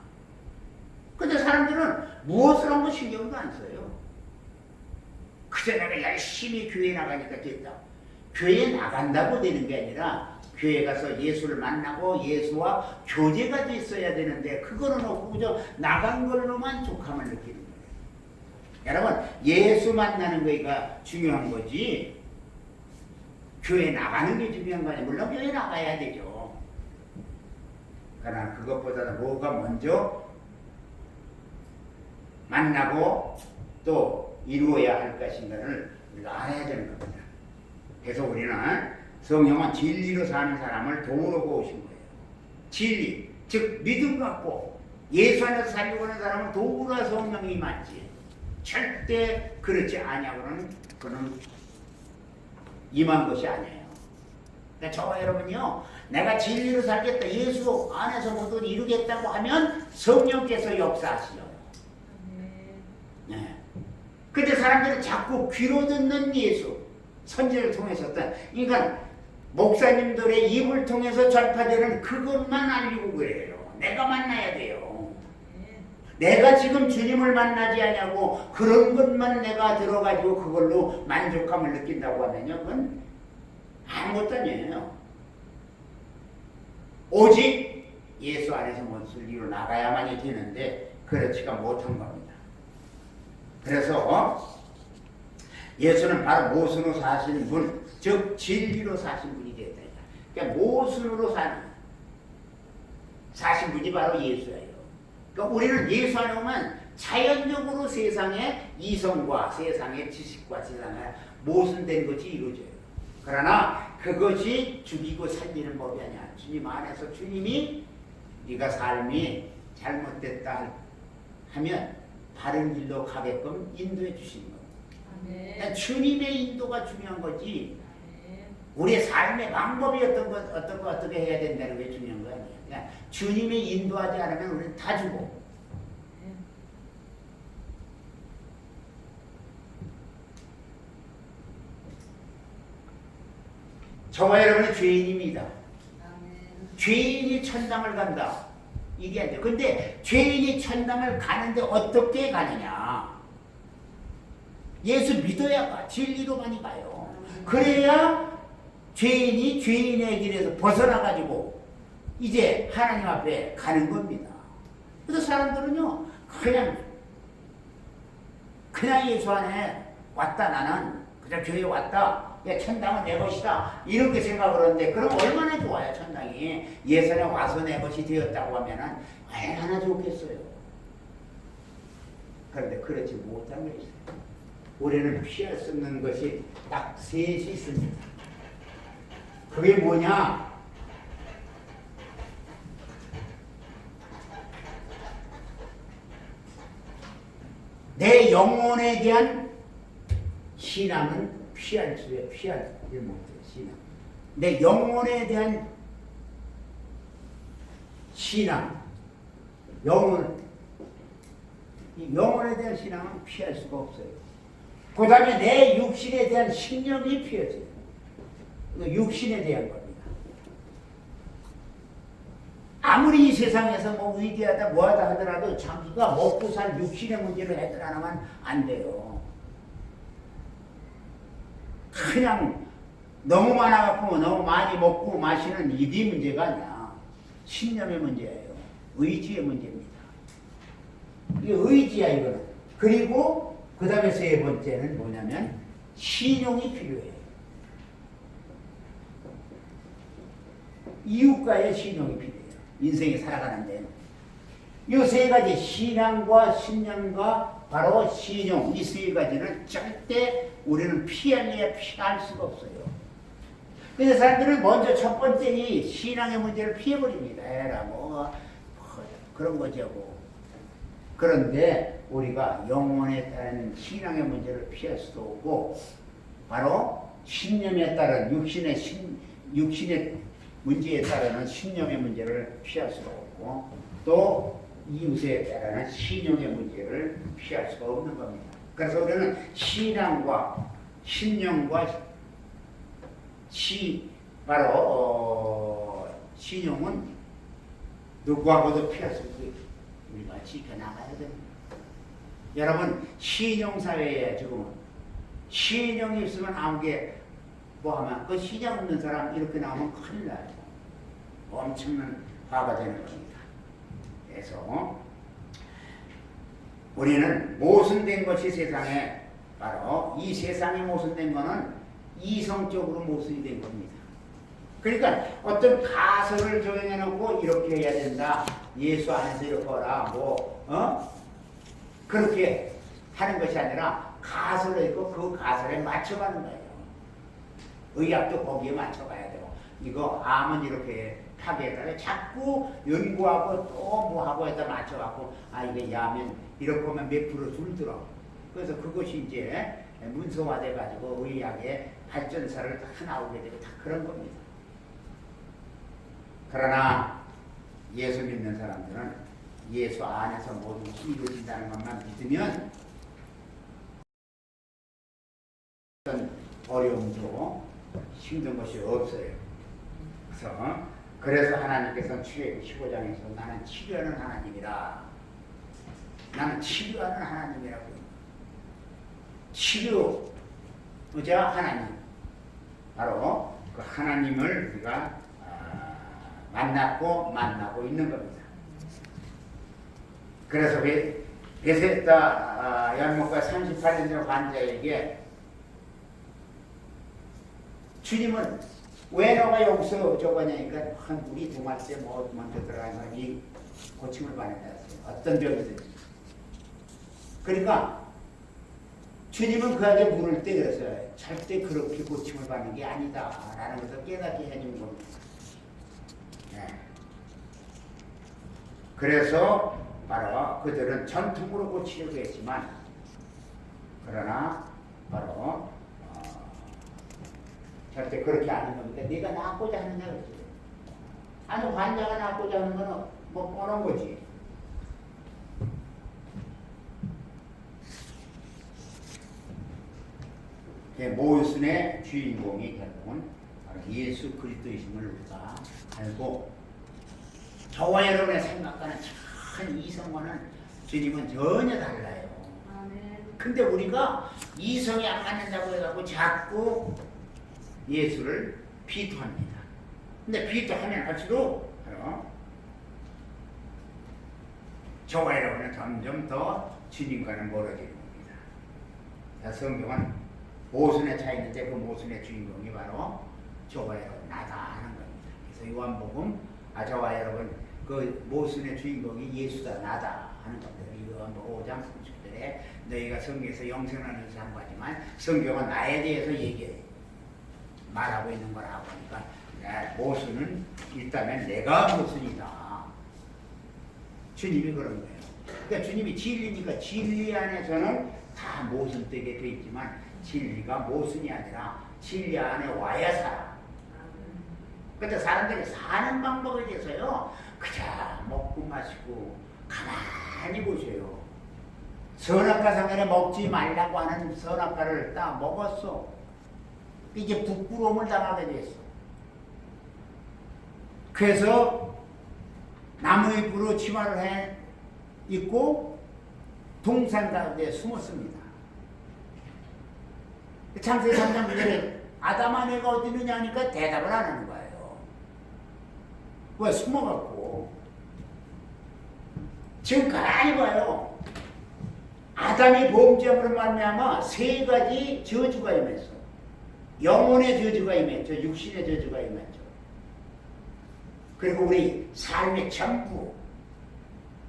근데 사람들은 무엇을 한 번 신경도 안 써요. 그저 내가 열심히 교회 나가니까 됐다. 교회 나간다고 되는 게 아니라 교회 가서 예수를 만나고 예수와 교제가 됐어야 되는데 그거는 없고 그저 나간 걸로만 족함을 느끼는 거예요. 여러분 예수 만나는 거가 중요한 거지 교회 나가는 게 중요한 거 아니에요. 물론 교회 나가야 되죠. 그러나 그것보다는 뭐가 먼저 만나고 또 이루어야 할 것인가를 우리가 알아야 되는 겁니다. 그래서 우리는 성령은 진리로 사는 사람을 도우러 오신 거예요. 진리, 즉 믿음 갖고 예수 안에서 살려고 하는 사람은 도우러 성령이 임하지. 절대 그렇지 아니하고는 그는 임한 것이 아니에요. 그러니까 저와 여러분요, 내가 진리로 살겠다, 예수 안에서 모두 이루겠다고 하면 성령께서 역사하시죠. 네. 근데 사람들은 자꾸 귀로 듣는 예수, 선지를 통해서 그러니까 목사님들의 입을 통해서 전파되는 그것만 알리고 그래요. 내가 만나야 돼요. 내가 지금 주님을 만나지 않냐고 그런 것만 내가 들어가지고 그걸로 만족감을 느낀다고 하면요, 그건 아무것도 아니에요. 오직 예수 안에서 무엇을 이루 나가야만이 되는데 그렇지가 못한 겁니다. 그래서 예수는 바로 모순으로 사시는 분, 즉 진리로 사신 분이 되었다. 그러니까 모순으로 사신 분이 바로 예수예요. 그러니까 우리는 예수 안에 오면 자연적으로 세상의 이성과 세상의 지식과 세상의 모순된 것이 이루어져요. 그러나 그것이 죽이고 살리는 법이 아니야. 주님 안에서 주님이 네가 삶이 잘못됐다 하면 바른 길로 가게끔 인도해 주시는 겁니다. 그러니까 주님의 인도가 중요한 거지. 우리의 삶의 방법이 어떻게 해야 된다는 게 중요한 거 아니에요. 그냥 주님이 인도하지 않으면 우리는 다 죽어. 저와 여러분은 죄인입니다. 죄인이 천당을 간다. 이게 안 돼. 근데 죄인이 천당을 가는데 어떻게 가느냐? 예수 믿어야 가. 진리로만이 가요. 그래야 죄인이 죄인의 길에서 벗어나가지고 이제 하나님 앞에 가는 겁니다. 그래서 사람들은요, 그냥 예수 안에 왔다, 나는 그냥 교회 왔다, 야, 천당은 내 것이다, 이렇게 생각을 하는데, 그럼 얼마나 좋아요, 천당이. 예선에 와서 내 것이 되었다고 하면은 얼마나 좋겠어요. 그런데 그렇지 못한 게 있어요. 우리는 피할 수 없는 것이 딱 셋이 있습니다. 그게 뭐냐? 내 영혼에 대한 신앙은 피할 수에 피하지 못해요. 신앙. 내 영혼에 대한 신앙, 영혼에 대한 신앙은 피할 수가 없어요. 그 다음에 내 육신에 대한 신념이 피해져요. 육신에 대한 겁니다. 아무리 이 세상에서 뭐 위대하다 뭐하다 하더라도 자기가 먹고 살 육신의 문제를 해결 안 하면 안 돼요. 그냥 너무 많아갖고 너무 많이 먹고 마시는 이게 문제가 아니야. 신념의 문제예요. 의지의 문제입니다. 이게 의지야, 이거는. 그리고 그 다음에 세 번째는 뭐냐면 신용이 필요해요. 이웃과의 신용이 필요해요. 인생이 살아가는데 이 세 가지, 신앙과 신념과 바로 신용, 이 세 가지는 절대 우리는 피할 수가 없어요. 그래서 사람들은 먼저 첫 번째 이 신앙의 문제를 피해버립니다. 에라 뭐 그런 거죠. 그런데 우리가 영혼에 따른 신앙의 문제를 피할 수도 없고, 바로 신념에 따른 육신의 문제에 따르는 신념의 문제를 피할 수가 없고, 또 이웃에 따르는 신용의 문제를 피할 수가 없는 겁니다. 그래서 우리는 신앙과 신념과 바로 신용은 누구하고도 피할 수 없고 우리가 지켜나가야 됩니다. 여러분, 신용사회에 지금은 신용이 있으면 아무게 뭐 하면 그 신용 없는 사람 이렇게 나오면 큰일 나요. 엄청난 화가 되는 겁니다. 그래서 우리는 모순된 것이 세상에, 바로 이 세상에 모순된 것은 이성적으로 모순이 된 겁니다. 그러니까 어떤 가설을 조정해 놓고 이렇게 해야 된다, 예수 안에서 이렇게 하라, 그렇게 하는 것이 아니라 가설을 있고 그 가설에 맞춰가는 거예요. 의학도 거기에 맞춰가야 되고, 이거 암은 이렇게 파괴해서 자꾸 연구하고 또 뭐하고 해서 맞춰갖고, 이게 야면 이렇게 하면 몇 프로 줄더라고. 그래서 그것이 이제 문서화돼가지고 의학의 발전사를 다 나오게 되고 다 그런 겁니다. 그러나 예수 믿는 사람들은 예수 안에서 모든 것이 이루어진다는 것만 믿으면 어떤 어려움도 힘든 것이 없어요. 그래서 하나님께서는 출애굽기 15장에서 나는 치료하는 하나님이라, 나는 치료하는 하나님이라고. 치료자 하나님, 바로 그 하나님을 우리가 만나고 있는 겁니다. 그래서 베세다 연못가 38년 전 환자에게 주님은 왜 너가 여기서 저거냐니까, 우리 두 말째 뭐 먼저 들어가는 사람이 고침을 받는다 했어요. 어떤 병이든지. 그러니까 주님은 그에게 물을 때 그랬어요. 절대 그렇게 고침을 받는 게 아니다 라는 것을 깨닫게 해준 겁니다. 네. 그래서 바로 그들은 전통으로 고치려고 했지만, 그러나 바로 절대 그렇게 하는 겁니다. 네가 낫고자 하느냐 그러지. 아니, 환자가 낫고자 하는 거는 뭐 뻔한 거지. 모순의 주인공이 결국은 바로 예수 그리스도이심을 우리가 알고 저와 여러분의 생각과는 참 이성과는 주님은 전혀 달라요. 아멘. 근데 우리가 이성이 안 맞는다고 해갖고 자꾸 예수를 비토합니다. 근데 비토하면 할수록 저와 여러분은 점점 더 주님과는 멀어지는 겁니다. 자, 성경은 모순에 차 있는데 그 모순의 주인공이 바로 저와 여러분 나다 하는 겁니다. 그래서 요한복음 저와 여러분 그 모순의 주인공이 예수다 나다 하는 겁니다. 요한복음 5장 30절에 너희가 성경에서 영생하는 것을 한 거지만 성경은 나에 대해서 말하고 있는 거라고 하니까 모순은 있다면 내가 모순이다. 주님이 그런 거예요. 그러니까 주님이 진리니까 진리 안에서는 다 모순되게 돼 있지만 진리가 모순이 아니라 진리 안에 와야 살아. 그때 사람들이 사는 방법에 대해서요 그저 먹고 마시고 가만히 보세요. 선악과 상간에 먹지 말라고 하는 선악과를 딱 먹었어. 이제 부끄러움을 당하게 됐어. 그래서 나무의 부로 치마를 해 입고 동산 가운데 숨었습니다. 창세기 3장 9절에 아담아 내가 어디 있느냐 하니까 대답을 안 하는 거예요. 왜? 숨어갖고. 지금 가만히 봐요. 아담이 범죄함으로 말미암아 세 가지 저주가 임했어. 영혼의 저주가 임했죠. 육신의 저주가 임했죠. 그리고 우리 삶의 전부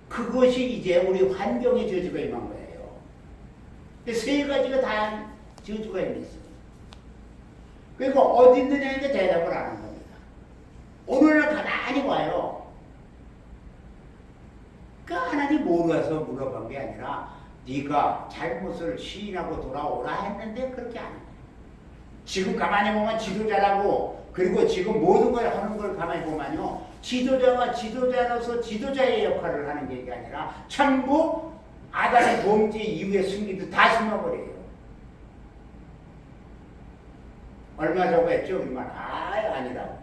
그것이 이제 우리 환경의 저주가 임한 거예요. 세 가지가 다 저주가 임했어요. 그러니까 어디 있느냐 했는데 대답을 안 하는 겁니다. 오늘날 가만히 봐요. 그 하나님 모르어서 물어본 게 아니라 네가 잘못을 시인하고 돌아오라 했는데 그렇게 안 해요. 지금 가만히 보면 지도자라고 그리고 지금 모든 걸 하는 걸 가만히 보면요 지도자가 지도자로서 지도자의 역할을 하는 게 아니라 전부 아담의 범죄 이후의 승리도 다 심어버려요. 얼마 전에 했죠? 우리만 아니라고.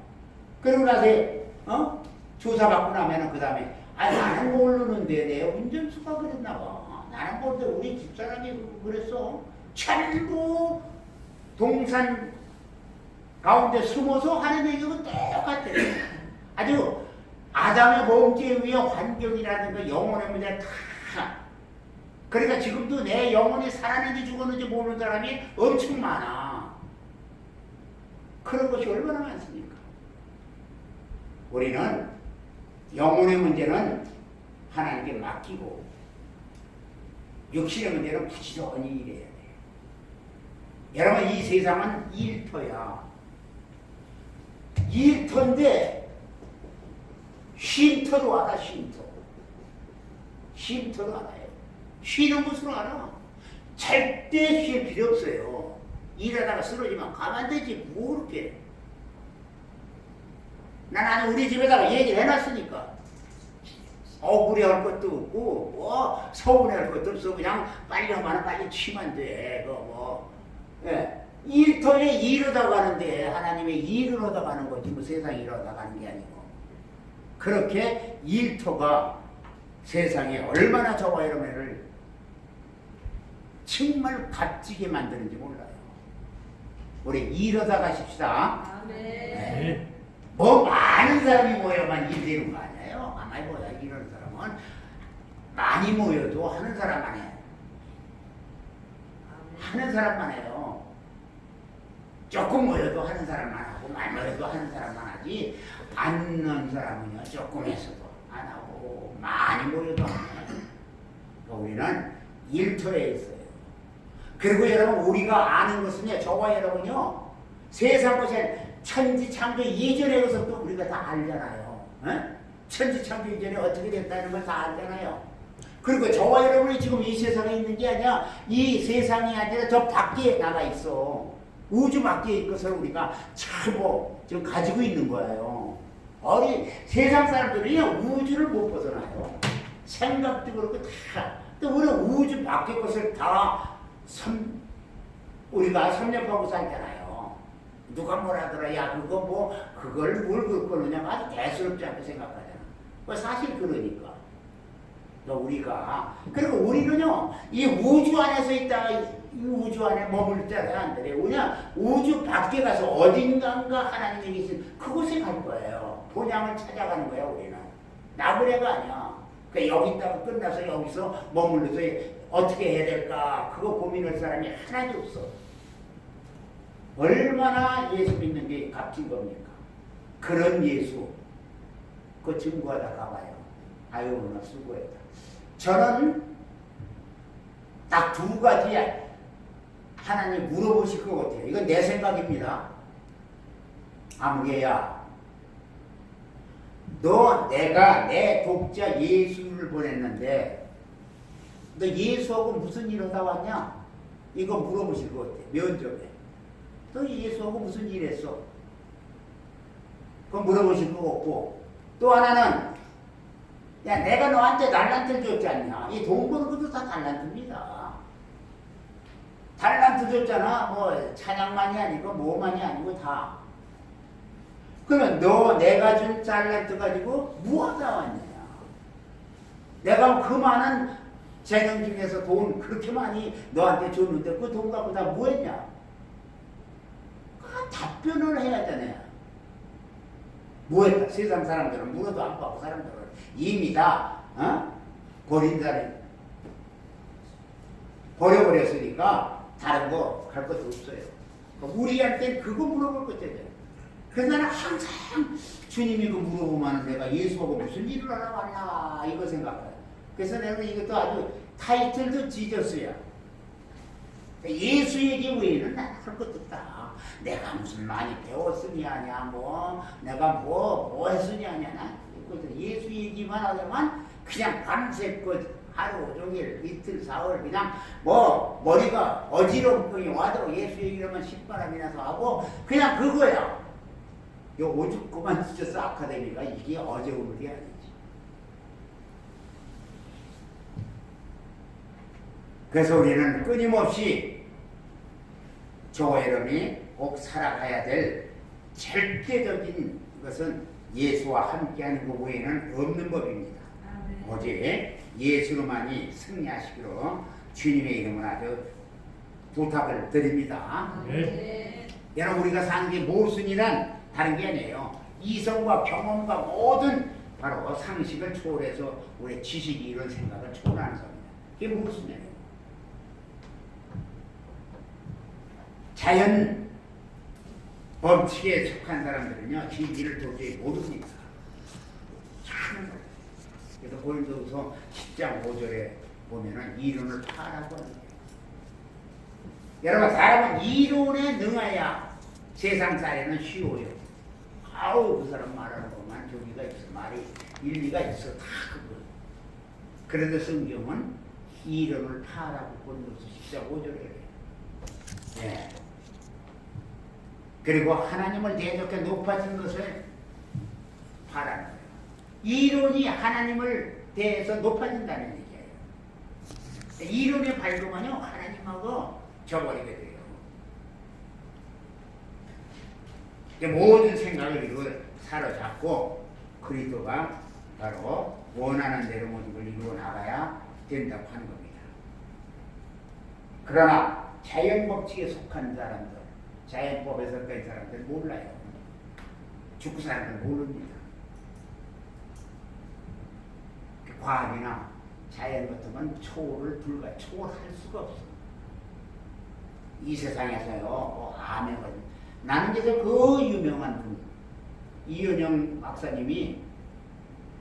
그러고 나서 조사받고 나면은 그 다음에 나는 모르는데 내 운전수가 그랬나 봐. 나는 모르는데 우리 집사람이 그랬어. 전부 동산 가운데 숨어서 하는 얘기가 똑같아요. 아주 아담의 범죄 위의 환경이라든가 영혼의 문제 다. 그러니까 지금도 내 영혼이 살았는지 죽었는지 모르는 사람이 엄청 많아. 그런 것이 얼마나 많습니까? 우리는 영혼의 문제는 하나님께 맡기고 육신의 문제는 부지런히 일해야 돼요. 여러분 이 세상은 일터야. 일터인데 쉼터로 알아. 쉼터로 알아요. 쉬는 곳으로 알아. 절대 쉴 필요 없어요. 일하다가 쓰러지면 가만 되지 뭐 그렇게. 난 우리 집에다가 얘기를 해놨으니까 억울해할 것도 없고 서운해할 것도 없어. 그냥 빨리 하면 빨리 치면 돼. 예. 일터에 일하다 가는데 하나님의 일을 하다 가는 거지 뭐 세상에 일하다 가는 게 아니고. 그렇게 일터가 세상에 얼마나 저와 여러분을 정말 값지게 만드는지 몰라요. 우리 일하다 가십시다. 아멘. 네. 뭐 많은 사람이 모여만 일되는 거 아니에요. 가만히 보자. 이런 사람은 많이 모여도 하는 사람만 해요. 하는 사람만 해요. 조금 모여도 하는 사람만 하고 많이 모여도 하는 사람만 하지 않는 사람은요 조금 해서도 안 하고 많이 모여도 안 해요. 우리는 일터에 있어요. 그리고 여러분 우리가 아는 것은요 저와 여러분요 세상 것에 천지창조 이전에 것도 우리가 다 알잖아요. 천지창조 이전에 어떻게 됐다는 걸 다 알잖아요. 그리고 저와 여러분이 지금 이 세상에 있는 게 아니라 이 세상이 아니라 저 밖에 나가 있어. 우주 밖에 있는 것을 우리가 참고 지금 가지고 있는 거예요. 세상 사람들이 우주를 못 벗어나요. 생각도 그렇고 다. 또 우리는 우주 밖의 것을 다 우리가 섭렵하고 살잖아요. 누가 뭐라더라. 야 그거 뭐 그걸 뭘 그러느냐 아주 대수롭지 않게 생각하잖아. 사실 그러니까. 우리가 그리고 우리는요 이 우주 안에서 있다가 이 우주 안에 머물 때가 안 돼요. 그냥 우주 밖에 가서 어딘가가 하나님이 계신 그곳에 갈 거예요. 본향을 찾아가는 거야 우리는. 나그네가 아니야. 여기 있다가 끝나서 여기서 머물러서 어떻게 해야 될까 그거 고민할 사람이 하나도 없어. 얼마나 예수 믿는 게 값진 겁니까? 그런 예수 그 증거하다 가봐요. 아유 나 수고했다. 저는 딱 두 가지 하나님 물어보실 것 같아요. 이건 내 생각입니다. 아무개야 내가 내 독자 예수를 보냈는데 너 예수하고 무슨 일 하다 왔냐? 이거 물어보실 것 같아요. 면접에 너 예수하고 무슨 일 했어? 그거 물어보실 것 같고 또 하나는 야 내가 너한테 달란트를 줬지 않냐? 이 돈 버는 것도 다 달란트입니다. 달란트 줬잖아. 뭐 찬양만이 아니고 뭐만이 아니고 다. 그러면 내가 준 달란트 가지고 무엇하다 왔냐? 내가 그 많은 재능 중에서 돈 그렇게 많이 너한테 줬는데 그 돈 갖고 다 뭐했냐? 그 답변을 해야 되네. 뭐했다? 세상 사람들은 물어도 안 받고 사람들은 이미 다 버린 자리 버려버렸으니까 다른 거 할 것도 없어요. 우리한테 그거 물어볼 것이야. 그래서 나는 항상 주님이 그 물어보면 내가 예수하고 무슨 일을 하러 왔나 이거 생각해요. 그래서 내가 이것도 아주 타이틀도 지졌어요. 예수 얘기 외에는 나는 할 것도 없다. 내가 무슨 많이 배웠으니 아냐 내가 뭐 했으니 아냐 나 예수 얘기만 하자면 그냥 밤새껏 하루 종일 이틀 사흘 그냥 머리가 어지럼증이 와도 예수 얘기를 하면 신바람이 나서 하고 그냥 그거야. 요 오죽 그만 지쳤어 아카데미가 이게 어려운 일이 아니지. 그래서 우리는 끊임없이 저 여러분이 꼭 살아가야 될 절대적인 것은 예수와 함께하는 것 외에는 없는 법입니다. 어제 예수로만이 승리하시기로 주님의 이름으로 아주 부탁을 드립니다. 여러분 우리가 사는 게 모순이란 다른 게 아니에요. 이성과 경험과 모든 바로 상식을 초월해서 우리의 지식이 이런 생각을 초월하는 겁니다. 그게 모순이에요. 자연 법칙에 속한 사람들은요 진리를 도저히 모릅니다. 참 그래서 고린도후서 10장 5절에 보면은 이론을 파라고 하는 거예요. 여러분 사람은 이론에 능하야 세상살이는 쉬워요. 아우 그 사람 말하는 것만 저기가 있어 말이 일리가 있어 다 그거. 그래도 성경은 이론을 파라고 고린도후서 10장 5절에 그래요. 네. 그리고 하나님을 대적해 높아진 것을 파라는 거예요. 이론이 하나님을 대해서 높아진다는 얘기예요. 이론에 밟으면요 하나님하고 져버리게 돼요. 모든 생각을 이걸 사로잡고 그리스도가 바로 원하는 대로 모든 걸 이루어 나가야 된다고 하는 겁니다. 그러나 자연법칙에 속한 사람들, 자연법에서 뺀 사람들 몰라요. 축구 사람들 모릅니다. 과학이나 자연 같은 건 초월할 수가 없어. 이 세상에서요, 암에는 나는 그래서 그 유명한 분 이은영 박사님이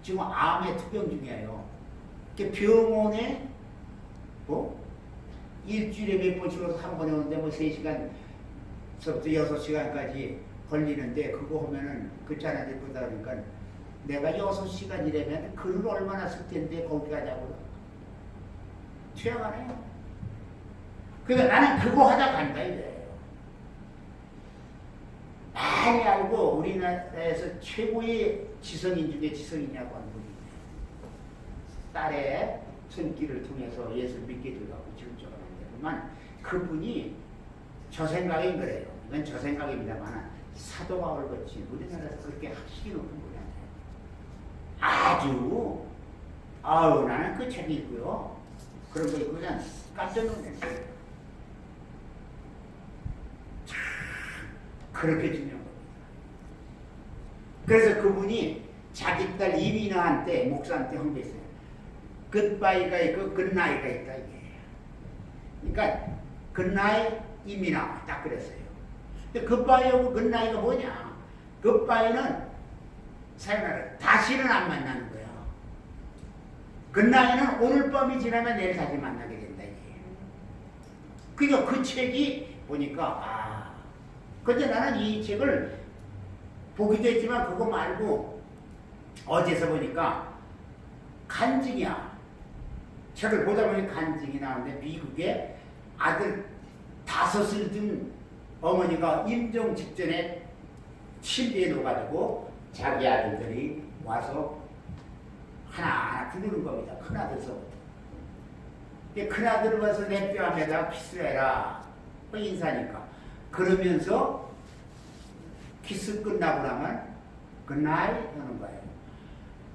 지금 암에 투병 중이에요. 병원에 일주일에 몇 번씩 와서 한 번에 오는데 3시간서부터 6시간까지 걸리는데 그거 하면은 그 자네들 보다 그러니까 내가 6시간이라면 글을 얼마나 쓸 텐데 거기 가자고 취향하네요. 그러니까 나는 그거 하다 간다 이래요. 많이 알고 우리나라에서 최고의 지성인 중에 지성이냐고 하는 분이 딸의 손길을 통해서 예수를 믿게 되라고 결정하는데 그만 그분이 저 생각인 거래요. 이건 저 생각입니다만 사도 바울 같이 우리나라에서 그렇게 학식이 높은 분이 아니에요. 아주 아우 나는 그 책이 있고요. 그런 거 있고 그냥 깜짝 놀랐어요. 참 그렇게 중요한 겁니다. 그래서 그분이 자기 딸 이민아한테 목사한테 헌거했어요. 굿바이가 있고 굿나잇가 있다 이게. 그러니까 굿나잇 이민아 딱 그랬어요. 근데 굿바이하고 굿나잇가 뭐냐? 굿바이는 사연을 다시는 안 만나는 거야. 굿나잇은 오늘 밤이 지나면 내일 다시 만나게 된다 이게. 그러니까 그 책이 보니까 근데 나는 이 책을 보기도 했지만 그거 말고 어제서 보니까 간증이야. 책을 보다 보니 간증이 나오는데 미국에 아들 5을 둔 어머니가 임종 직전에 침대에 놓아가지고 자기 아들들이 와서 하나하나 부르는 겁니다. 큰아들서부터. 큰아들을 와서 내 뼈에다 키스해라. 그 인사니까. 그러면서 키스 끝나고 나면 굿나잇 하는 거예요.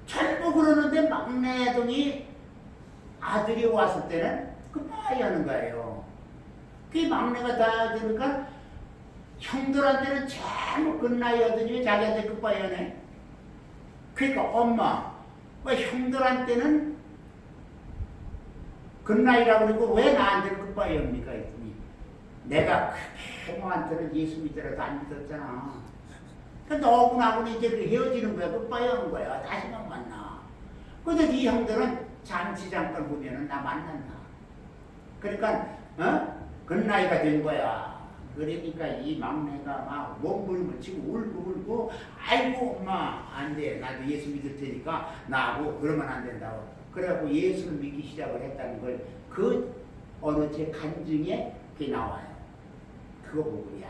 전부 그러는데 막내 아동이 아들이 왔을 때는 굿바이 하는 거예요. 그 막내가 다 들으니까 형들한테는 전부 굿나잇 하더니 왜 자기한테 굿바이 하네? 그러니까 엄마, 왜 형들한테는 굿나잇이라고 그러고 왜 나한테는 굿바이 합니까? 했더니 내가 그렇게 형한테는 예수 믿으라도 안 믿었잖아. 너하고 나하고는 이제 헤어지는 거야. 굿바이 하는 거야. 다시만 만나. 근데 네 형들은 잠시 잠깐 보면은 나 만난다. 그러니까 굿나잇가 된 거야. 그러니까 이 막내가 막 몸부림을 치고 울고 아이고 엄마 안 돼. 나도 예수 믿을 테니까 나하고 그러면 안 된다고. 그래갖고 예수를 믿기 시작을 했다는 걸 그 어느 제 간증에 그게 나와요. 그거 보고 야.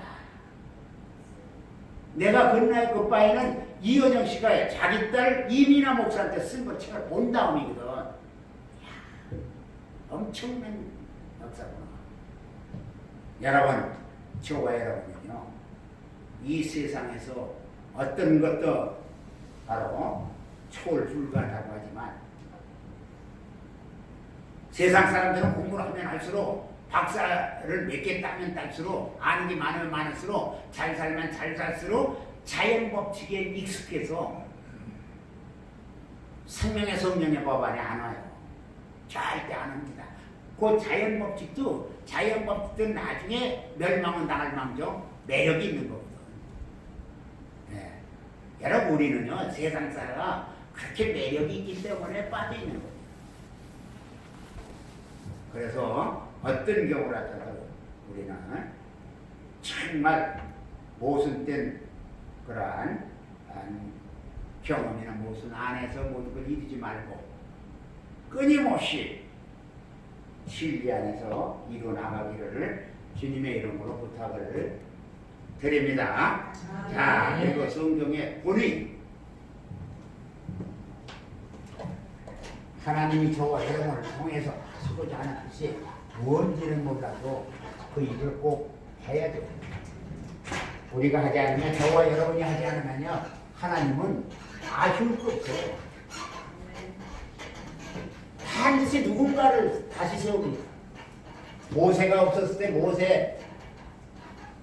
내가 굿나잇 굿바이는 이은영 씨가 자기 딸 이민아 목사한테 쓴 거 책을 본 다음이거든. 이야, 엄청난 역사구나. 여러분, 저와 여러분은요, 이 세상에서 어떤 것도 바로 초월 불가하다고 하지만 세상 사람들은 공부를 하면 할수록 박사를 몇 개 따면 딸수록 아는 게 많으면 많을수록 잘 살면 잘 살수록 자연 법칙에 익숙해서 생명의 성령의 법 안에 안 와요. 절대 안 옵니다. 그 자연 법칙도 나중에 멸망은 당할 망정 매력이 있는 거거든. 네. 여러분 우리는요 세상 살아가 그렇게 매력이 있기 때문에 빠져 있는 거예요. 그래서 어떤 경우라도 우리는 정말 모순된 그러한 경험이나 모순 안에서 모든 걸 이루지 말고 끊임없이 진리 안에서 이루어나가기를 주님의 이름으로 부탁을 드립니다. 자, 그리고 성경의 본의 하나님이 저와 여러분을 통해서 하시고자 하는 것이 뭔지는 몰라도 그 일을 꼭 해야 돼요. 우리가 하지 않으면 저와 여러분이 하지 않으면요 하나님은 아쉬울 거 없어요. 반드시 누군가를 다시 세웁니다. 모세가 없었을 때 모세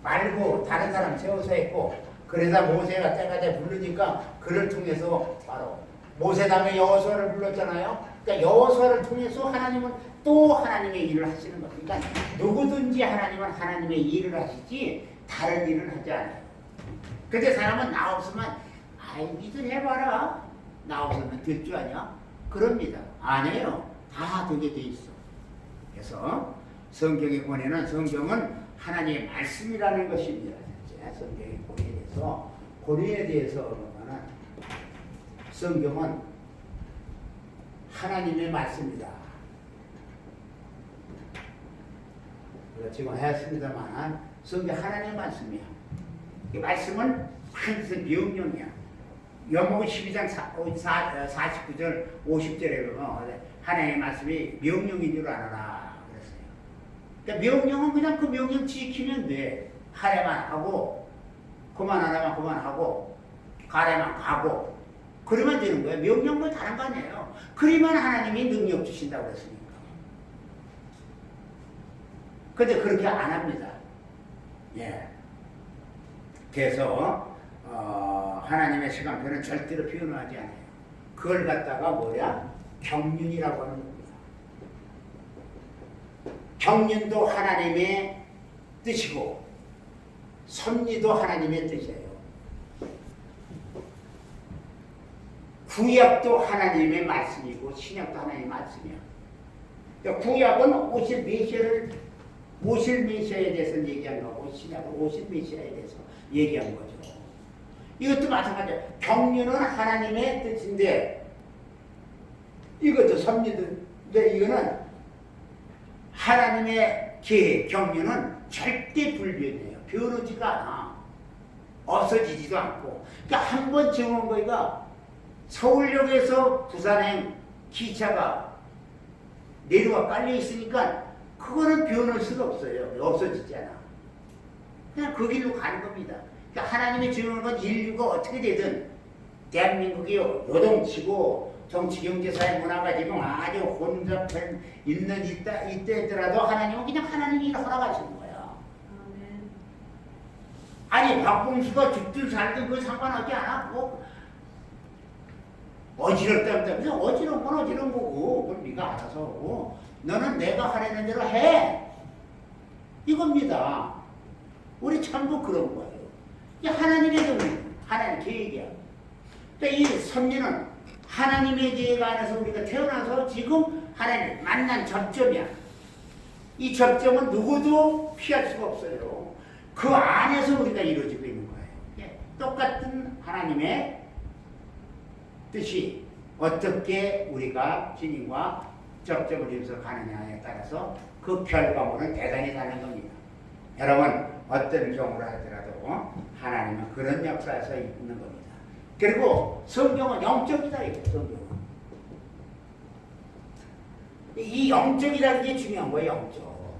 말고 다른 사람 세워서 했고 그러다 모세가 때가 돼 부르니까 그를 통해서 바로 모세 다음에 여호수아를 불렀잖아요. 그러니까 여호수아를 통해서 하나님은 또 하나님의 일을 하시는 겁니다. 그러니까 누구든지 하나님은 하나님의 일을 하시지 다른 일을 하지 않아요. 근데 사람은 나 없으면 아이 니들 해봐라. 나 없으면 될 줄 아냐? 그럽니다. 아니에요. 다 되게 돼 있어. 그래서 성경의 권위는 성경은 하나님의 말씀이라는 것입니다. 성경의 권위에 대해서 보면은 성경은 하나님의 말씀이다. 지금 했습니다만 성경 하나님의 말씀이야. 이 말씀은 반드시 명령이야. 요한복음 12장 49절 50절에 보면 하나님의 말씀이 명령인 줄 알아라 그랬어요. 그러니까 명령은 그냥 그 명령 지키면 돼. 하래만 하고 그만 안 하면 그만하고 가래만 가고 그러면 되는 거예요. 명령도 다른 거 아니에요. 그러면 하나님이 능력 주신다고 그랬으니까. 근데 그렇게 안 합니다. 예. 그래서 하나님의 시간표는 절대로 변화하지 않아요. 그걸 갖다가 뭐야? 경륜이라고 하는 겁니다. 경륜도 하나님의 뜻이고 섭리도 하나님의 뜻이에요. 구약도 하나님의 말씀이고 신약도 하나님의 말씀이야. 그러니까 구약은 오실 메시아에 대해서 얘기한 거고 신약은 오실 메시아에 대해서 얘기한 거죠. 이것도 마찬가지야. 경륜은 하나님의 뜻인데 이것도 섭리인데 이거는 하나님의 계획, 경륜은 절대 불변이에요. 변하지가 않아. 없어지지도 않고. 그러니까 한 번 정한 거가 서울역에서 부산행 기차가 내려와 깔려 있으니까 그거는 변할 수가 없어요. 없어지지 않아. 그냥 그 길로 가는 겁니다. 그러니까 하나님이 정한 건 인류가 어떻게 되든 대한민국이 요동치고 정치, 경제, 사회, 문화가 지금 아주 혼잡해 있는 이때더라도 하나님은 그냥 하나님이 허락하시는 거야. 아멘. 아니 박봉수가 죽든 살든 그 상관하지 않아. 뭐 어지럽다면서 어지러운 건 어지러운 거고 그걸 네가 알아서 하고 너는 내가 하라는 대로 해. 이겁니다. 우리 참고 그런 거예요. 이게 하나님의 경우, 하나님의 계획이야. 그러니까 이 섭리는 하나님의 계획 안에서 우리가 태어나서 지금 하나님 만난 접점이야. 이 접점은 누구도 피할 수가 없어요. 그 안에서 우리가 이루어지고 있는 거예요. 예, 똑같은 하나님의 뜻이 어떻게 우리가 주님과 접점을 이루어서 가느냐에 따라서 그 결과물은 대단히 다른 겁니다. 여러분 어떤 경우를 하더라도 하나님은 그런 역사에서 있는 겁니다. 그리고 성경은 영적이다 이거 성경은. 이 영적이라는 게 중요한 거예요. 영적.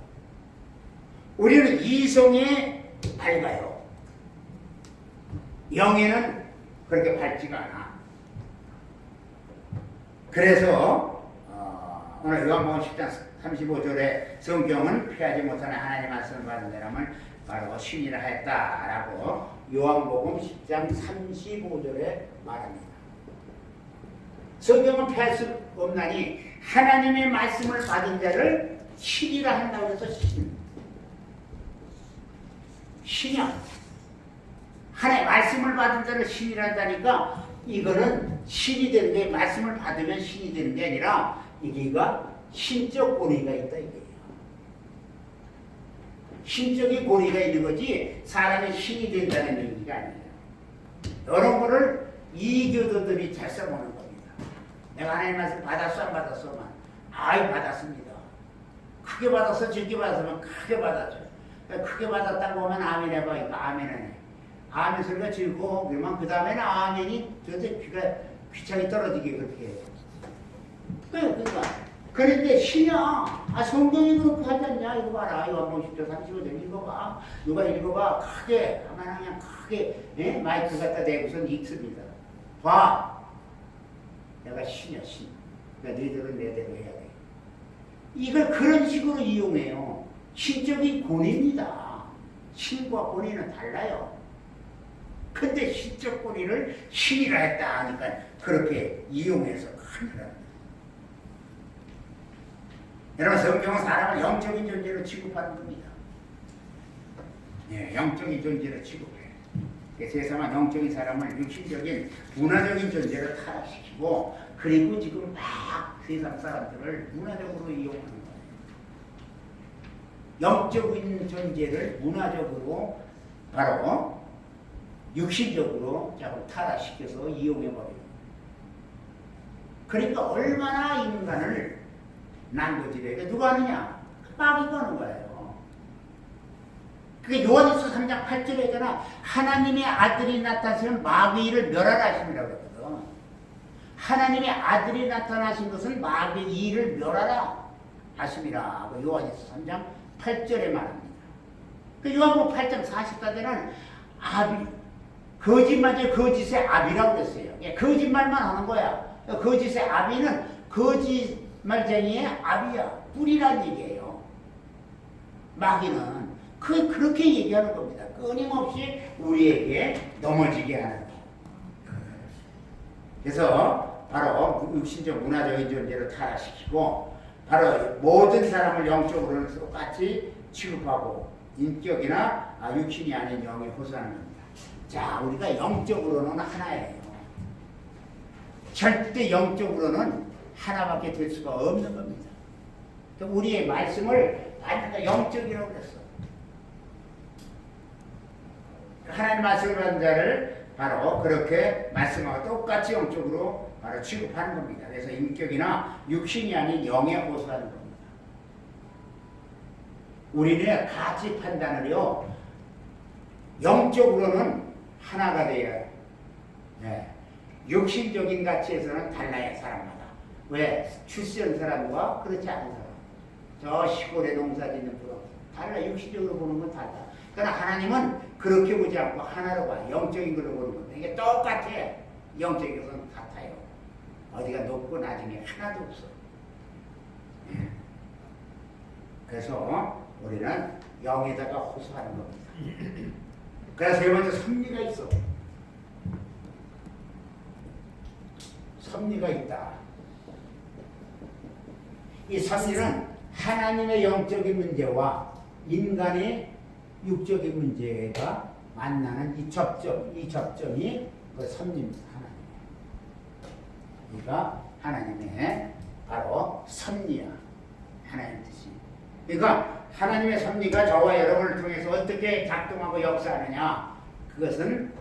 우리는 이성에 밝아요. 영에는 그렇게 밝지가 않아. 그래서 오늘 요한복음 10장 35절에 성경은 피하지 못하는 하나님의 말씀을 받은 사람을 바로 신이라 했다라고 요한복음 10장 35절에 말합니다. 성경은 피할 수 없나니 하나님의 말씀을 받은 자를 신이라 한다고 해서 신이야. 하나님의 말씀을 받은 자를 신이라 한다니까 이거는 신이 되는 게 말씀을 받으면 신이 되는 게 아니라 이게가 신적 권위가 있다 이거예요. 신적인 권위가 있는 거지 사람이 신이 된다는 얘기가 아니에요. 이런 거를 이교도들이 잘 써먹는 겁니다. 내가 하나님 말씀 받았어 안 받았어만 아이 받았습니다. 크게 받았어 적게 받았으면 크게 받았죠. 크게 받았다고 하면 아멘 해봐. 이거 아멘 하네. 아멘 소리가 즐거워. 그러면 그 다음에는 아멘이 도대체 귀창이 떨어지게 그렇게 해요. 그러니까 그런데 신이야. 성경이 그렇게 하지 않냐. 이거 봐라. 요한복음 10장 35절 읽어봐. 누가 읽어봐. 크게 하나 그냥 크게 마이크 갖다 대고선 읽습니다. 봐. 내가 신이야 신. 그러니까 너희들은 내대로 해야 돼. 이걸 그런 식으로 이용해요. 신적인 권위입니다. 신과 권위는 달라요. 근데 신적 권위를 신이라 했다 하니까 그렇게 이용해서 큰일 납니다. 여러분 성경은 사람을 영적인 존재로 취급하는 겁니다. 예, 영적인 존재로 취급해요. 세상은 영적인 사람을 육신적인 문화적인 존재로 타락시키고 그리고 지금 막 세상 사람들을 문화적으로 이용하는 거예요. 영적인 존재를 문화적으로 바로 육신적으로 자꾸 타락시켜서 이용해버려요. 그러니까 얼마나 인간을 난거지래. 누가 하느냐? 마귀가 하는 거예요. 그게 요한일서 3장 8절에 있잖아. 하나님의 아들이 나타나시면 마귀를 멸하라 하심이라고 그랬거든. 하나님의 아들이 나타나신 것은 마귀 일을 멸하라 하심이라. 요한일서 3장 8절에 말합니다. 그 요한복음 8장 44절에는 거짓말이 거짓의 아비라고 그랬어요. 거짓말만 하는 거야. 거짓의 아비는 거짓말쟁이의 아비야. 뿌리란 얘기예요. 마귀는 그렇게 얘기하는 겁니다. 끊임없이 우리에게 넘어지게 하는 거. 그래서 바로 육신적 문화적인 존재를 타락시키고 바로 모든 사람을 영적으로는 똑같이 취급하고 인격이나 육신이 아닌 영이 호소하는 겁니다. 자, 우리가 영적으로는 하나예요. 절대 영적으로는 하나밖에 될 수가 없는 겁니다. 우리의 말씀을 완전히 영적이라고 그랬어. 하나님 말씀을 받은 자를 바로 그렇게 말씀하고 똑같이 영적으로 바로 취급하는 겁니다. 그래서 인격이나 육신이 아닌 영에 호소하는 겁니다. 우리는 가치 판단을요, 영적으로는 하나가 되어야 해요. 네. 육신적인 가치에서는 달라요, 사람마다. 왜? 출세한 사람과 그렇지 않은 사람. 저 시골에 농사 짓는 분은 달라. 육신적으로 보는 건 달라. 그러나 하나님은 그렇게 보지 않고 하나로 봐요. 영적인 걸로 보는 겁니다. 이게 똑같아. 영적인 것은 같아요. 어디가 높고 낮은 게 하나도 없어. 네. 그래서 우리는 영에다가 호소하는 겁니다. 그래서 세 번째 섭리가 있어. 섭리가 있다. 이 섭리는 하나님의 영적인 문제와 인간의 육적인 문제가 만나는 이 접점이 그 섭리입니다. 하나님. 그러니까 하나님의 바로 섭리야. 하나님 뜻이. 그러니까 하나님의 섭리가 저와 여러분을 통해서 어떻게 작동하고 역사하느냐, 그것은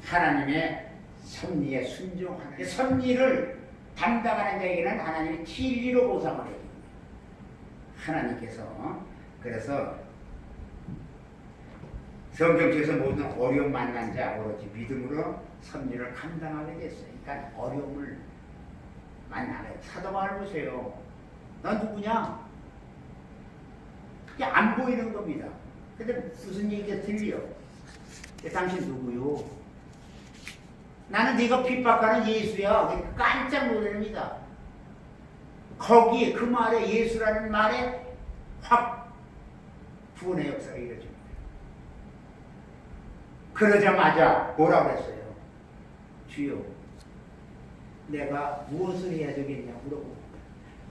하나님의 섭리에 순종하는, 섭리를 담당하는 자에게는 하나님이 진리로 보상을 해줍니다. 하나님께서 그래서 성경책에서 모든 어려움 만난 자 오로지 믿음으로 섭리를 감당하게 됐어요. 그러니까 어려움을 만나요. 사도 바울 보세요. 넌 누구냐? 그게 안 보이는 겁니다. 근데 무슨 얘기가 들려? 당신 누구요? 나는 네가 핍박하는 예수야. 깜짝 놀랍니다. 거기에 그 말에, 예수라는 말에 확 구원의 역사가 이루어집니다. 그러자마자 뭐라고 했어요? 주여, 내가 무엇을 해야 되겠냐 물어보고,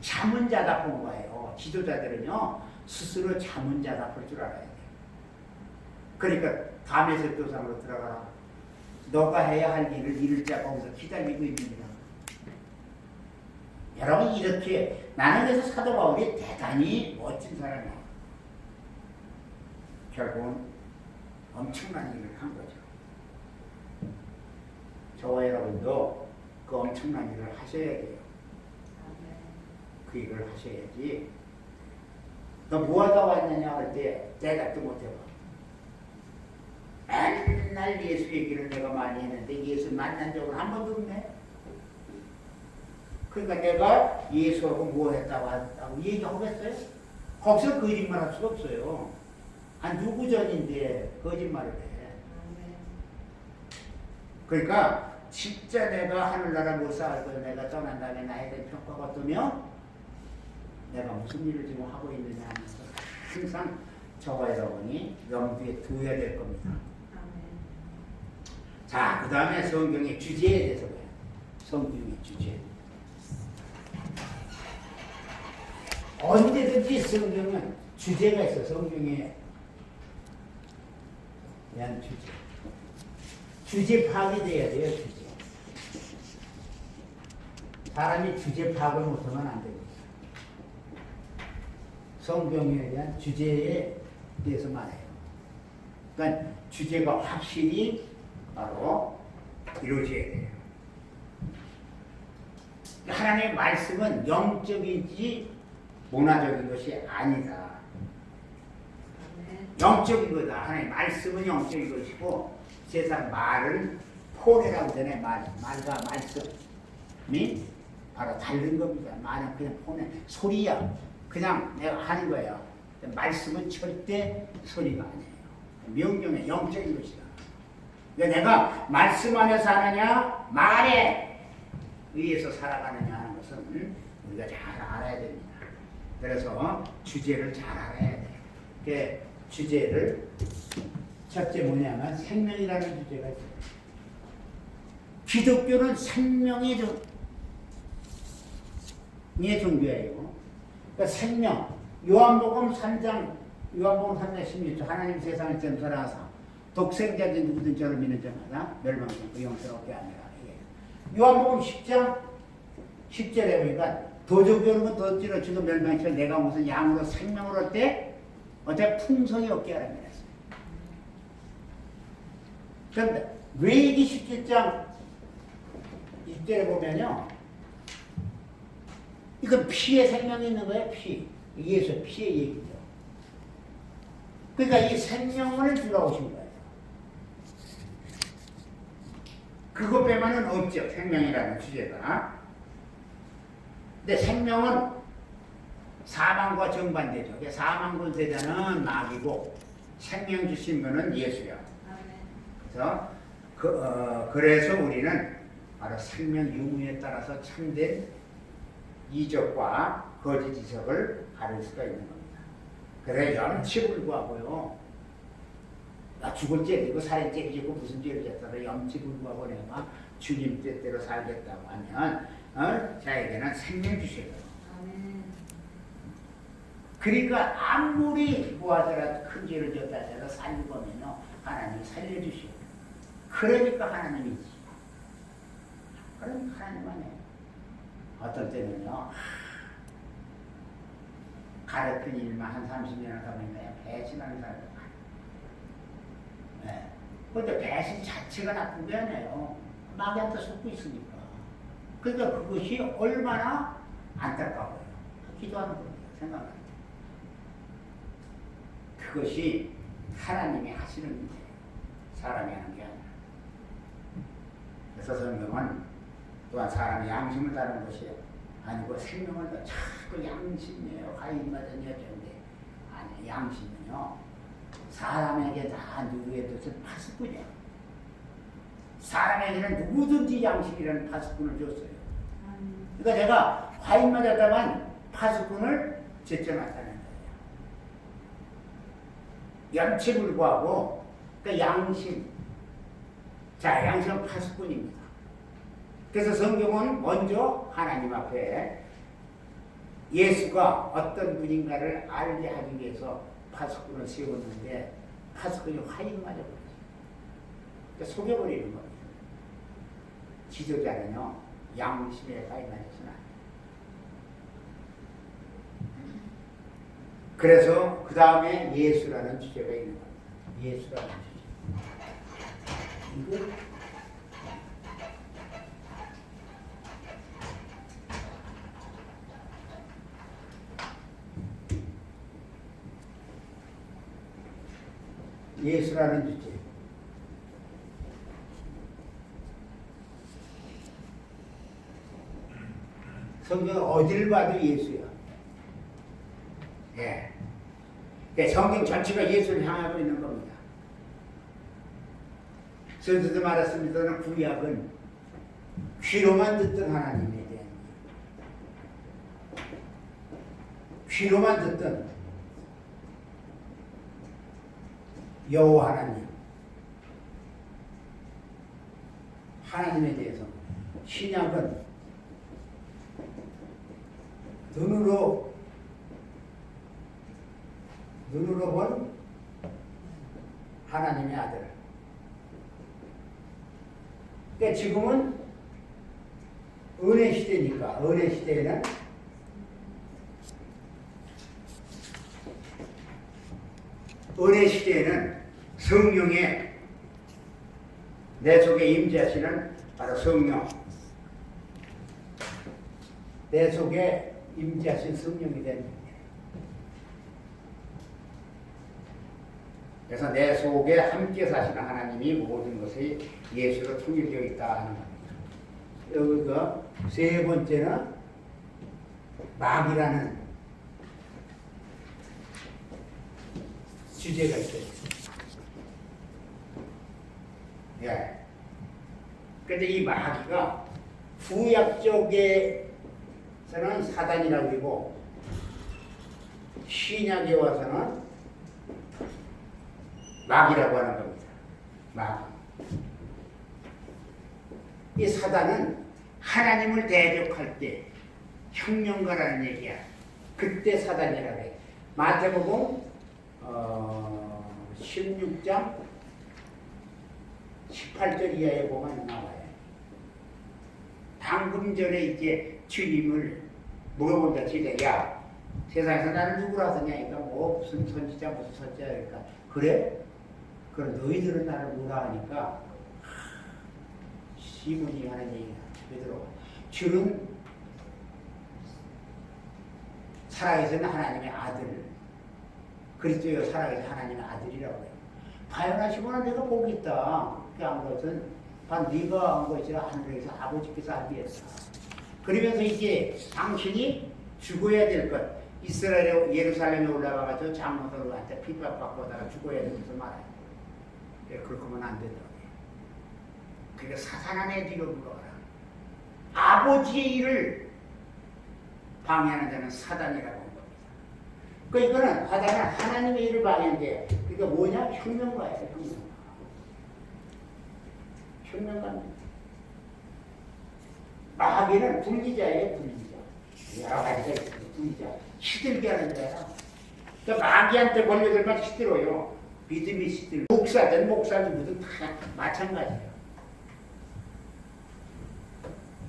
자문자답한 거예요. 지도자들은요, 스스로 자문자답할 줄 알아야 돼요. 그러니까 담에색 도상으로 들어가라. 너가 해야 할 일을 이룰 자가 거기서 기다리고 있습니다. 여러분, 이렇게 나는 그래서 사도 바울이 대단히 멋진 사람이야. 결국은 엄청난 일을 한 거죠. 저와 여러분도 그 엄청난 일을 하셔야 돼요. 그 일을 하셔야지. 너 뭐하다 왔느냐 할 때 대답도 못해봐. 맨날 예수 얘기를 내가 많이 했는데 예수 만난 적은 한 번도 없네. 그러니까 내가 예수하고 뭐 했다고 얘기하겠어요? 거기서 거짓말 할 수가 없어요. 누구 전인데 거짓말을 해. 그러니까 진짜 내가 하늘나라 못 살고 내가 떠난 다음에 나에 대한 평가가 어떠면 내가 무슨 일을 지금 하고 있느냐 하면서 항상 저와 여러분이 염두에 두어야 될 겁니다. 자, 그 다음에 성경의 주제에 대해서 봐요. 성경의 주제. 언제든지 성경은 주제가 있어. 성경에 대한 주제. 주제 파악이 돼야 돼요. 주제. 사람이 주제 파악을 못하면 안 됩니다. 성경에 대한 주제에 대해서 말해요. 그러니까 주제가 확실히 바로 이루어져야 돼요. 하나님의 말씀은 영적인지 문화적인 것이 아니다. 영적인 거다. 하나님의 말씀은 영적인 것이고 세상 말은 폰이라고 전에 말과 말씀이 바로 다른 겁니다. 말은 그냥 폰에 소리야. 그냥 내가 하는 거예요. 말씀은 절대 소리가 아니에요. 명령의 영적인 것이다. 그러니까 내가 말씀 안에서 하느냐 말에 의해서 살아가느냐 하는 것은 우리가 잘 알아야 됩니다. 그래서 주제를 잘 알아야 돼요. 그 주제를 첫째 뭐냐면 생명이라는 주제가 있어요. 기독교는 생명의 종교예요. 그러니까 생명. 요한복음 3장 16절 하나님 세상을 처음 사랑하사 독생자든 누구든 저를 믿는 자마다 멸망하고 영생을 얻게 하니라. 요한복음 10장 10절에 보니까 도적교는 덧지러 지금 멸망시켜 내가 무슨 양으로 생명을 얻되 어때 풍성이 얻게 하라 그랬어요. 그런데 레위기 17장 1절에 보면요, 이건 피의 생명이 있는 거예요. 피. 예수 피의 얘기죠. 그러니까 이 생명을 주러 오신 거예요. 그것 빼만은 없죠. 생명이라는 주제가. 근데 생명은 사망과 정반대죠. 사망과 대자는 마귀고 생명 주신 분은 예수야. 그래서 그래서 우리는 바로 생명 유무에 따라서 참된 이적과 거짓 이적을 가릴 수가 있는 겁니다. 그래 염치불구하고요. 나 죽을 죄지고 살인 죄지고 무슨 죄를 졌다고 염치불구하고 내가 주님 뜻대로 살겠다고 하면 자에게는 생명 주시고요. 그러니까 아무리 뭐하더라도 큰 죄를 졌다 하더라도 살리고 하면요 하나님이 살려주시고 그러니까 하나님이지. 그러니까 하나님만 해요. 어떤 때는요 가르친 일만 한 30년 하다 보니까 배신하는 사람이 많아요. 네. 그런데 배신 자체가 나쁜 게 아니에요. 마귀한테 속고 있으니까. 그러니까 그것이 얼마나 안타까워요. 기도하는 겁니다. 생각합니다. 그것이 하나님이 하시는 일이에요. 사람이 하는 게 아니라. 그래서 성경은 또한 사람의 양심을 다루는 것이 아니고 생명을 자꾸 양심이에요. 과잉맞은 여자인데 아니 양심은요 사람에게 다 누구의 뜻은 파수꾼이야. 사람에게는 누구든지 양심이라는 파수꾼을 줬어요. 그러니까 내가 과잉맞았다만 파수꾼을 제쳐놨다는 거예요. 염치불구하고 그러니까 양심. 자, 양심은 파수꾼입니다. 그래서 성경은 먼저 하나님 앞에 예수가 어떤 분인가를 알게 하기 위해서 파수꾼을 세웠는데 파수꾼이 화인 맞아버렸어요. 그러니까 속여버리는 겁니다. 지도자는요 양심에 화인 맞아서는 안 돼요. 그래서 그 다음에 예수라는 주제가 있는 겁니다. 예수라는 주제. 이거 예수라는 주제. 성경 어딜 봐도 예수야. 예. 성경 전체가 예수를 향하고 있는 겁니다. 전에도 말했습니다만 구약은 귀로만 듣던 하나님에 대한 귀로만 듣던 여호와 하나님에 대해서 신약은 눈으로 본 하나님의 아들. 그러니까 지금은 은혜 시대니까 은혜 시대에는 성령의 내 속에 임재하시는 바로 성령, 내 속에 임재하신 성령이 됩니다. 그래서 내 속에 함께 사시는 하나님이 모든 것이 예수로 통일되어 있다 하는 겁니다. 여기가 세 번째는 마귀라는 주제가 있어요. 예. 근데 이 마귀가 구약 쪽에서는 사단이라고 그러고 신약에 와서는 마귀라고 하는 겁니다. 마귀. 이 사단은 하나님을 대적할 때 혁명가라는 얘기야. 그때 사단이라고 해. 마태복음 16장 18절 이하에 보면 나와요. 방금 전에 이제 주님을 물어본다 치자. 야, 세상에서 나를 누구라 하냐니까 뭐 무슨 선지자 무슨 선지자니까 그래? 그럼 너희들은 나를 뭐라 하니까 시몬이 하는 얘기야. 베드로, 주는 살아계신 하나님의 아들, 그리스도여 살아계신 하나님의 아들이라고 해요. 과연아 시몬아 내가 복이 있다. 그렇게 한 것은 반 네가 한 것이라 하늘에서 아버지께서 하시겠다. 그러면서 이제 당신이 죽어야 될 것, 이스라엘에 예루살렘에 올라가가지고 장로들한테 핍박받고 다가 죽어야 되면서 말해요. 그렇게 하면 안 된다고 해요. 그러니까 사탄의 뒤로 물러가라. 아버지의 일을 방해하는 자는 사단이라고 하는 겁니다. 그러니까 이거는 사단은 하나님의 일을 방해하는데 그러니까 뭐냐? 혁명가예요. 혁명가입니다. 마귀는 불리자예요. 불리자. 여러 가지가 있습니다. 불리자. 시들게 하는 자야. 그러니까 마귀한테 걸려들면 시들어요. 믿음이 시들. 목사든 모든 다 마찬가지예요.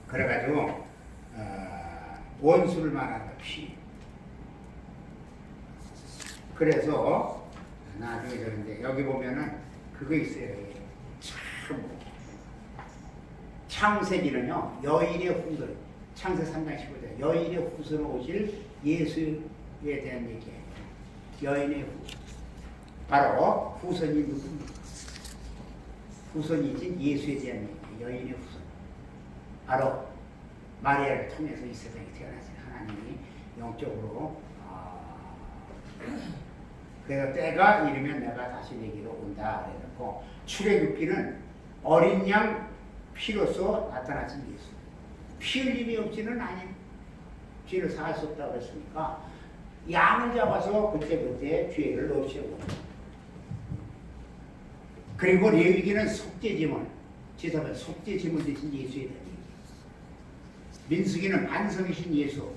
그래가지고 원수를 말한다. 피. 그래서 나중에 그런데 여기 보면은 그거 있어요. 여기. 참 창세기는요 여인의 후손 창세 3장 15절 여인의 후손으로 오실 예수에 대한 얘기예요. 여인의 바로 후손이 누굽니까? 후손이신 예수에 대한 얘기예요. 여인의 후손. 바로 마리아를 통해서 이 세상에 태어나신 하나님이 영적으로 그래서 때가 이르면 내가 다시 내게로 온다 그래놓고 출애굽기는 어린 양 피로써 나타나신 예수. 피 흘림이 없이는 아닌 죄를 사할 수 없다고 했으니까 양을 잡아서 그때 죄를 없애고 그리고 레위기는 속죄제물 제사는 속죄제물 대신 예수에 대한 얘기. 민수기는 반성이신 예수,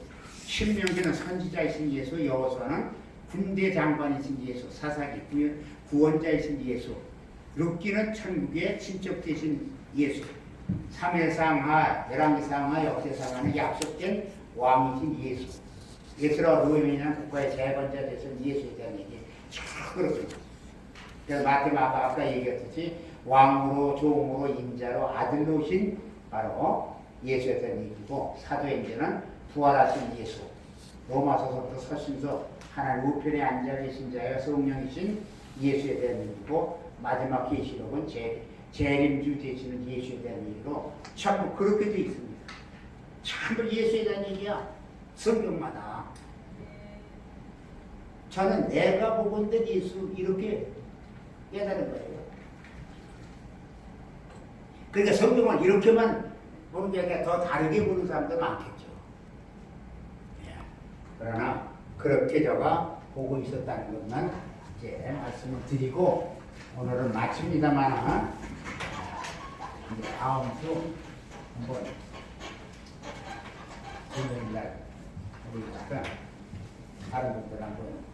신명기는 선지자이신 예수, 여호수아는 군대 장관이신 예수, 사사기 구원자이신 예수, 룻기는 천국의 친척 되신 예수, 사무엘상하, 열왕기상하, 역대상하는 약속된 왕이신 예수, 예수라 로임이나 국가의 재건자 되신 예수에 대한 얘기 그렇습니다. 그래서 마태마가 아까 얘기했듯이 왕으로 종으로 임자로 아들로 오신 바로 예수에 대한 얘기고 사도행전은 부활하신 예수, 로마서서부터 서신서 하나님 우편에 앉아 계신 자여 성령이신 예수에 대한 얘기고 마지막 계시록은 재림주 되시는 예수에 대한 얘기로 전부 그렇게 되어 있습니다. 전부 예수에 대한 얘기야. 성경마다. 저는 내가 보고 있는 예수 이렇게 깨달은 거예요. 그러니까 성경을 이렇게만 보는 게 아니라 더 다르게 보는 사람도 많겠죠. 그러나 그렇게 제가 보고 있었다는 것만 이제 말씀을 드리고 오늘은 마칩니다만 다음 주 한번 금요일날 우리가 다른 분들 한번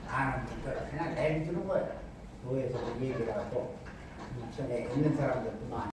아는 분들 그냥 내주는 거예요. 교회에서 얘기를 하고 전에 있는 사람들도 많이